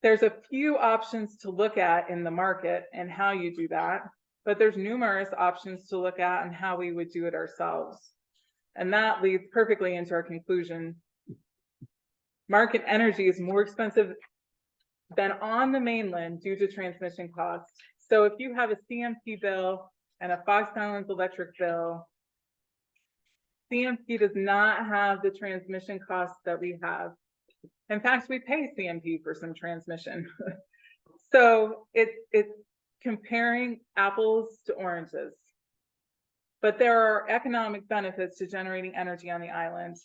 S1: there's a few options to look at in the market and how you do that, but there's numerous options to look at and how we would do it ourselves. And that leads perfectly into our conclusion. Market energy is more expensive than on the mainland due to transmission costs. So if you have a CMP bill and a Fox Islands electric bill, CMP does not have the transmission costs that we have. In fact, we pay CMP for some transmission. So it's comparing apples to oranges. But there are economic benefits to generating energy on the island.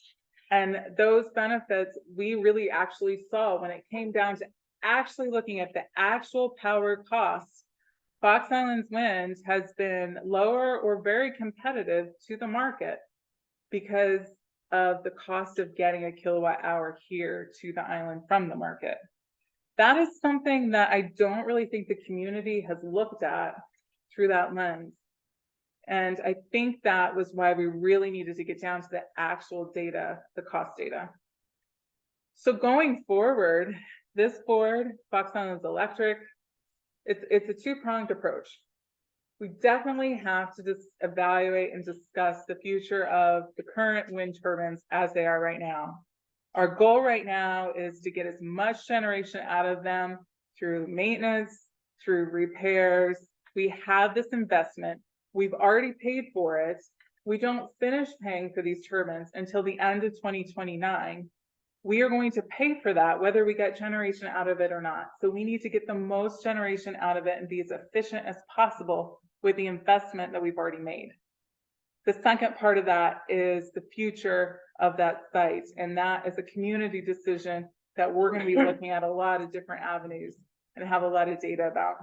S1: And those benefits we really actually saw when it came down to actually looking at the actual power costs. Fox Islands wind has been lower or very competitive to the market because of the cost of getting a kilowatt hour here to the island from the market. That is something that I don't really think the community has looked at through that lens. And I think that was why we really needed to get down to the actual data, the cost data. So going forward, this board, Fox Islands Electric, it's a two-pronged approach. We definitely have to just evaluate and discuss the future of the current wind turbines as they are right now. Our goal right now is to get as much generation out of them through maintenance, through repairs. We have this investment. We've already paid for it. We don't finish paying for these turbines until the end of 2029. We are going to pay for that whether we get generation out of it or not. So we need to get the most generation out of it and be as efficient as possible with the investment that we've already made. The second part of that is the future of that site. And that is a community decision that we're going to be looking at a lot of different avenues and have a lot of data about.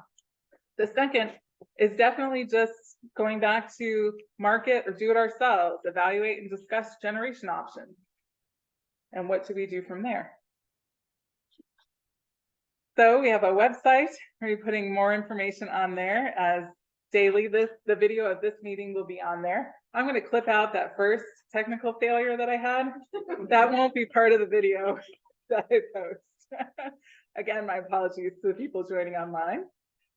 S1: The second is definitely just going back to market or do it ourselves, evaluate and discuss generation options. And what do we do from there? So we have a website. We're putting more information on there as daily. The video of this meeting will be on there. I'm going to clip out that first technical failure that I had. That won't be part of the video that I post. Again, my apologies to the people joining online.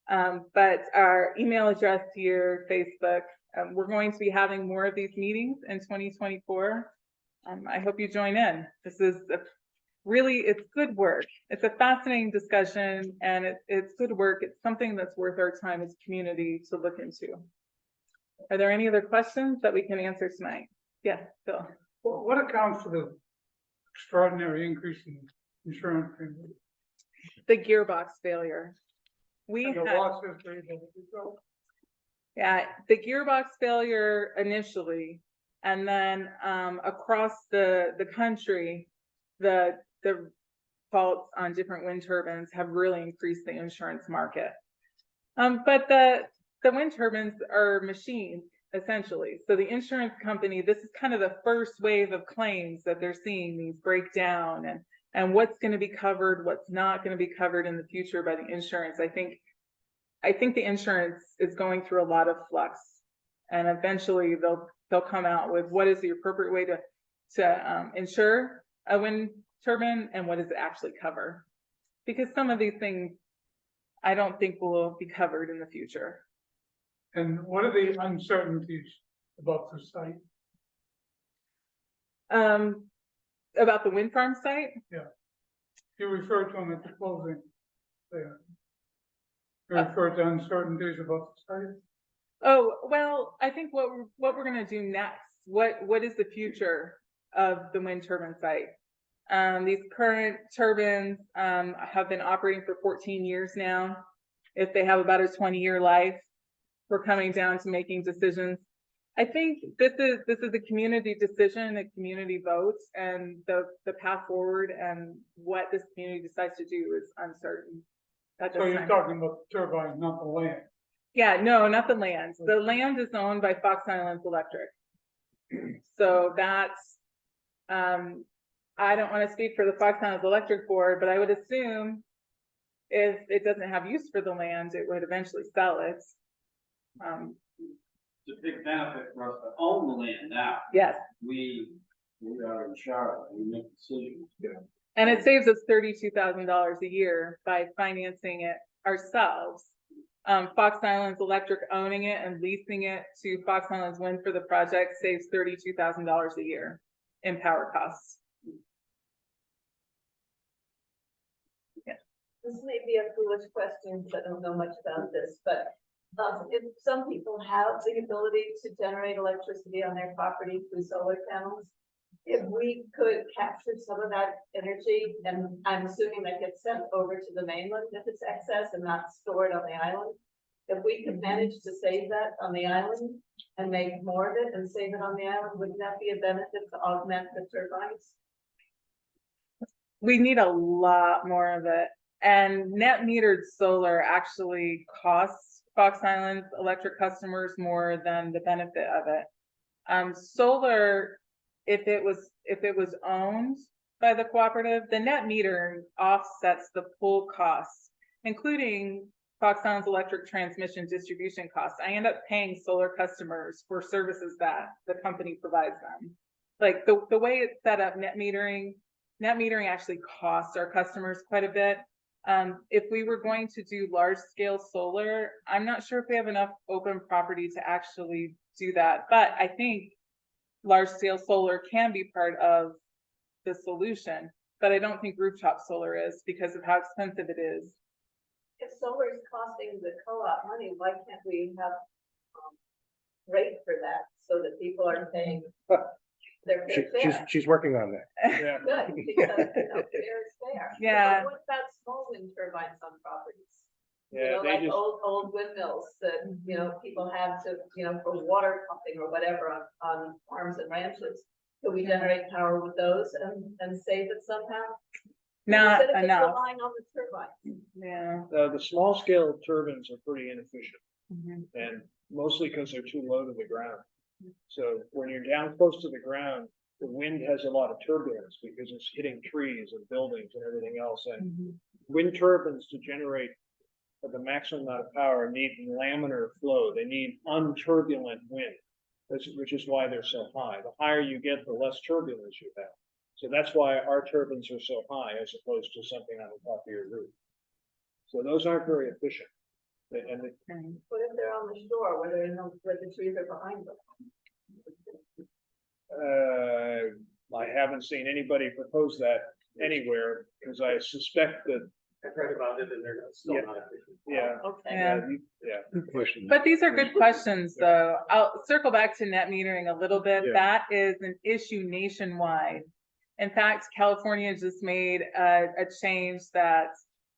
S1: But our email address here, Facebook, we're going to be having more of these meetings in 2024. I hope you join in. This is it's good work. It's a fascinating discussion and it's good work. It's something that's worth our time as a community to look into. Are there any other questions that we can answer tonight? Yes, Phil.
S8: Well, what accounts for the extraordinary increase in insurance premiums?
S1: The gearbox failure. Yeah, the gearbox failure initially, and then across the country, the faults on different wind turbines have really increased the insurance market. But the wind turbines are machines, essentially. So the insurance company, this is kind of the first wave of claims that they're seeing these break down and what's going to be covered, what's not going to be covered in the future by the insurance. I think the insurance is going through a lot of flux. And eventually they'll come out with what is the appropriate way to insure a wind turbine and what does it actually cover? Because some of these things I don't think will be covered in the future.
S8: And what are the uncertainties about the site?
S1: About the wind farm site,
S8: You referred to them at the closing there. You referred to uncertainties about the site?
S1: oh, well, I think what we're gonna do next, what is the future of the wind turbine site? These current turbines have been operating for 14 years now. If they have about a 20-year life, we're coming down to making decisions. I think this is a community decision, a community vote, and the path forward and what this community decides to do is uncertain. At this
S8: So you're
S1: time.
S8: talking about the turbines, not the land.
S1: Yeah, no, not the land. The land is owned by Fox Islands Electric. So that's, I don't want to speak for the Fox Islands Electric Board, but I would assume if it doesn't have use for the land, it would eventually sell it.
S3: It's a big benefit for us to own the land now.
S1: Yes,
S3: We are in charge, we make decisions.
S1: and it saves us $32,000 a year by financing it ourselves. Fox Islands Electric owning it and leasing it to Fox Islands Wind for the project saves $32,000 a year in power costs.
S9: This may be a foolish question, because I don't know much about this, but if some people have the ability to generate electricity on their property through solar panels, if we could capture some of that energy, and I'm assuming that gets sent over to the mainland if it's excess and not stored on the island. If we could manage to save that on the island and make more of it and save it on the island, wouldn't that be a benefit to augment the turbines?
S1: We need a lot more of it. And net metered solar actually costs Fox Islands Electric customers more than the benefit of it. Solar, if it was owned by the cooperative, the net metering offsets the full costs, including Fox Islands Electric transmission distribution costs. I end up paying solar customers for services that the company provides them. Like the way it's set up, net metering actually costs our customers quite a bit. If we were going to do large scale solar, I'm not sure if we have enough open property to actually do that, but I think large scale solar can be part of the solution, but I don't think rooftop solar is because of how expensive it is.
S9: If solar is costing the co-op money, why can't we have rate for that so that people are paying their fair?
S4: She's working on that.
S2: Yeah.
S9: Good, because fair is fair.
S1: Yeah.
S9: But what about small wind turbines on properties?
S2: Yeah, they
S9: Like
S2: just,
S9: old windmills that, people have to, for water pumping or whatever on farms and ranches. Could we generate power with those and save it somehow?
S1: Not
S9: Instead of just
S1: enough.
S9: relying on the turbines.
S1: Yeah.
S2: the small scale turbines are pretty inefficient,
S1: Mhm.
S2: and mostly because they're too low to the ground. So when you're down close to the ground, the wind has a lot of turbulence because it's hitting trees and buildings and everything else. And
S1: Mhm.
S2: wind turbines to generate the maximum amount of power need laminar flow. They need unturbulent wind, which is why they're so high. The higher you get, the less turbulence you have. So that's why our turbines are so high as opposed to something on the top of your roof. So those aren't very efficient. And
S9: What if they're on the shore where where the trees are behind them?
S2: I haven't seen anybody propose that anywhere because I suspect that,
S5: I've heard about it and they're still
S2: Yeah.
S5: not efficient.
S2: yeah,
S9: Okay.
S1: Yeah.
S7: Good question.
S1: But these are good questions, though. I'll circle back to net metering a little bit.
S2: Yeah.
S1: That is an issue nationwide. In fact, California just made a change that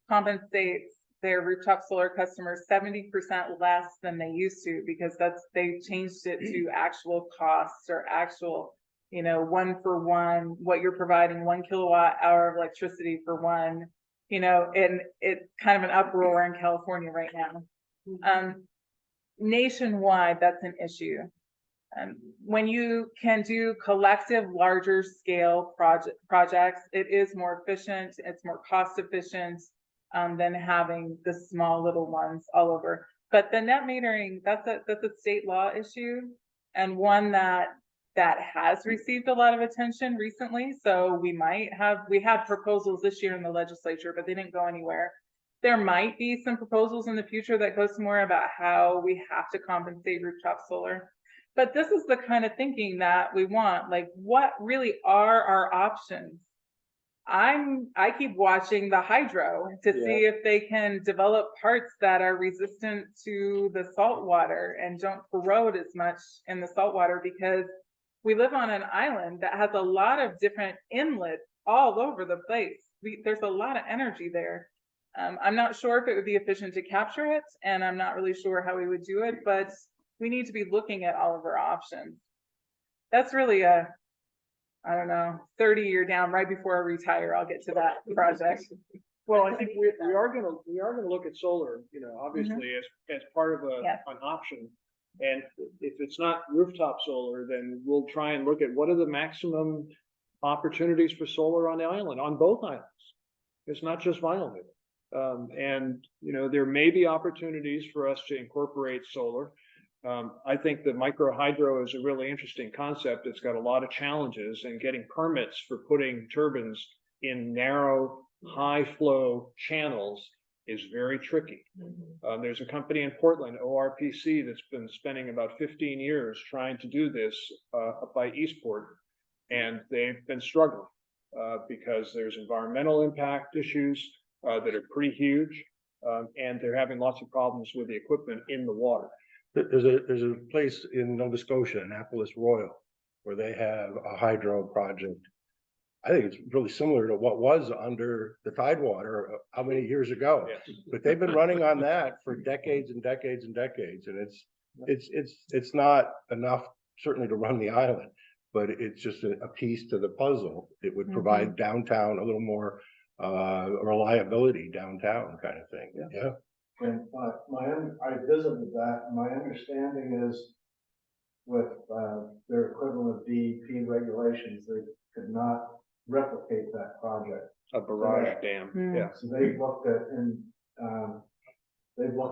S1: compensates their rooftop solar customers 70% less than they used to, because they changed it to actual costs or actual, 1-for-1, what you're providing, 1 kilowatt hour of electricity for one, and it's kind of an uproar in California right now. Nationwide, that's an issue. When you can do collective larger scale projects, it is more efficient, it's more cost efficient than having the small little ones all over. But the net metering, that's a state law issue, and one that has received a lot of attention recently. So we had proposals this year in the legislature, but they didn't go anywhere. There might be some proposals in the future that goes more about how we have to compensate rooftop solar. But this is the kind of thinking that we want. Like, what really are our options? I keep watching the hydro to see if they can develop parts that are resistant to the salt water and don't corrode as much in the salt water, because we live on an island that has a lot of different inlets all over the place. There's a lot of energy there. I'm not sure if it would be efficient to capture it, and I'm not really sure how we would do it, but we need to be looking at all of our options. That's really I don't know, 30-year down right before I retire, I'll get to that project.
S2: Well, I think we are gonna look at solar, you know, obviously as part of an option. And if it's not rooftop solar, then we'll try and look at what are the maximum opportunities for solar on the island, on both islands. It's not just Vinyl Haven. And, you know, there may be opportunities for us to incorporate solar. I think the micro hydro is a really interesting concept. It's got a lot of challenges, and getting permits for putting turbines in narrow, high flow channels is very tricky. There's a company in Portland, ORPC, that's been spending about 15 years trying to do this up by Eastport, and they've been struggling because there's environmental impact issues that are pretty huge, and they're having lots of problems with the equipment in the water.
S4: There's a place in Nova Scotia, Annapolis Royal, where they have a hydro project. I think it's really similar to what was under the Tidewater how many years ago.
S2: Yes.
S4: But they've been running on that for decades and decades and decades, and it's not enough certainly to run the island, but it's just a piece to the puzzle. It would provide downtown a little more reliability downtown kind of thing. Yeah.
S6: And I visited that, and my understanding is with their equivalent of DEP regulations, they could not replicate that project.
S2: A barrage dam, yeah.
S6: So they've looked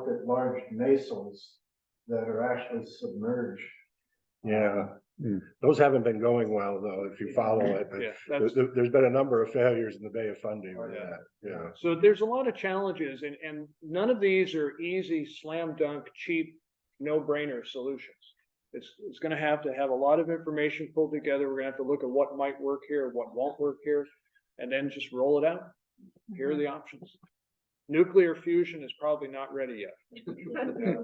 S6: at large nasals that are actually submerged.
S4: Yeah. Those haven't been going well, though, if you follow it, but there's been a number of failures in the Bay of Fundy with that. Yeah.
S2: So there's a lot of challenges, and none of these are easy, slam dunk, cheap, no-brainer solutions. It's going to have a lot of information pulled together. We're going to have to look at what might work here, what won't work here, and then just roll it out. Here are the options. Nuclear fusion is probably not ready yet.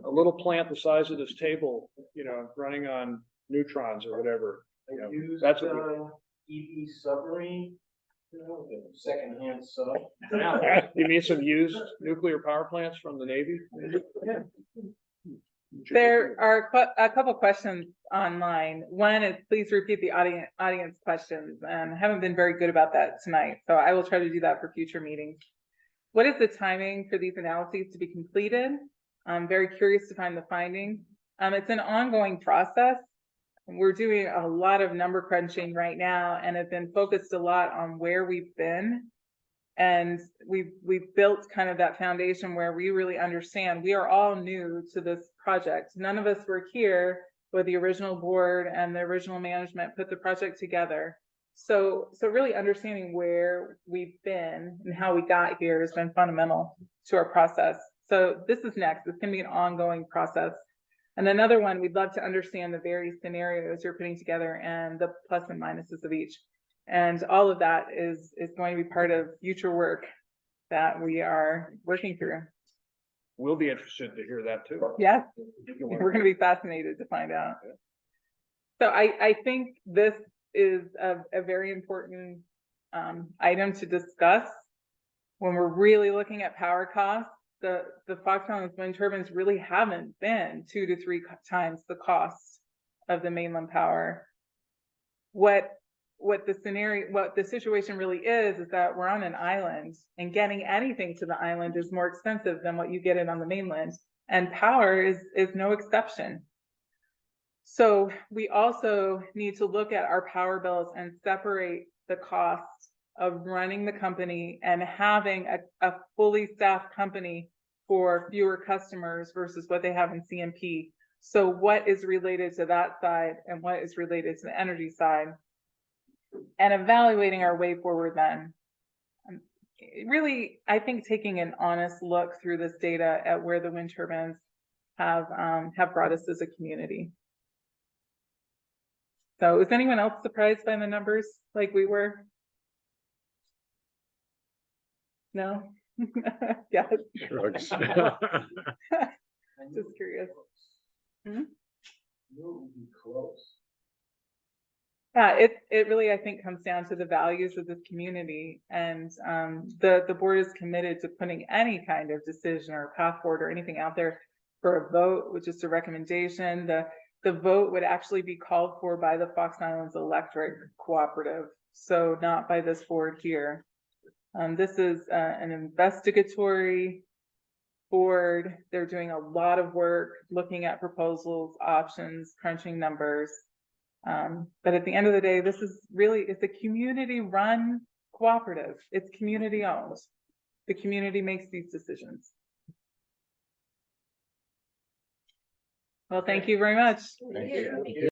S2: A little plant the size of this table, you know, running on neutrons or whatever. You know, that's what
S6: EV submarine, secondhand sub.
S2: you mean some used nuclear power plants from the Navy?
S1: There are a couple questions online. One is, please repeat the audience questions, and I haven't been very good about that tonight, so I will try to do that for future meetings. What is the timing for these analyses to be completed? I'm very curious to find the findings. It's an ongoing process. We're doing a lot of number crunching right now, and have been focused a lot on where we've been. And we've built kind of that foundation where we really understand we are all new to this project. None of us were here when the original board and the original management put the project together. So really understanding where we've been and how we got here has been fundamental to our process. So this is next. It's going to be an ongoing process. And another one, we'd love to understand the various scenarios you're putting together and the plus and minuses of each. And all of that is going to be part of future work that we are working through.
S2: We'll be interested to hear that too.
S1: Yeah, we're going to be fascinated to find out. So I think this is a very important item to discuss when we're really looking at power costs. The Fox Islands wind turbines really haven't been 2 to 3 times the cost of the mainland power. What the situation really is that we're on an island, and getting anything to the island is more expensive than what you get it on the mainland, and power is no exception. So we also need to look at our power bills and separate the cost of running the company and having a fully staffed company for fewer customers versus what they have in CMP. So what is related to that side and what is related to the energy side? And evaluating our way forward then. Really, I think taking an honest look through this data at where the wind turbines have brought us as a community. So is anyone else surprised by the numbers like we were? No? Yes.
S7: Shrugs.
S6: I knew
S1: Just curious.
S6: I knew it would be close.
S1: Yeah, it really, I think, comes down to the values of this community, and the board is committed to putting any kind of decision or path forward or anything out there for a vote, which is a recommendation. The vote would actually be called for by the Fox Islands Electric Cooperative, so not by this board here. This is an investigatory board. They're doing a lot of work, looking at proposals, options, crunching numbers. But at the end of the day, this is really, it's a community run cooperative. It's community owned. The community makes these decisions. Well, thank you very much.
S4: Thank you.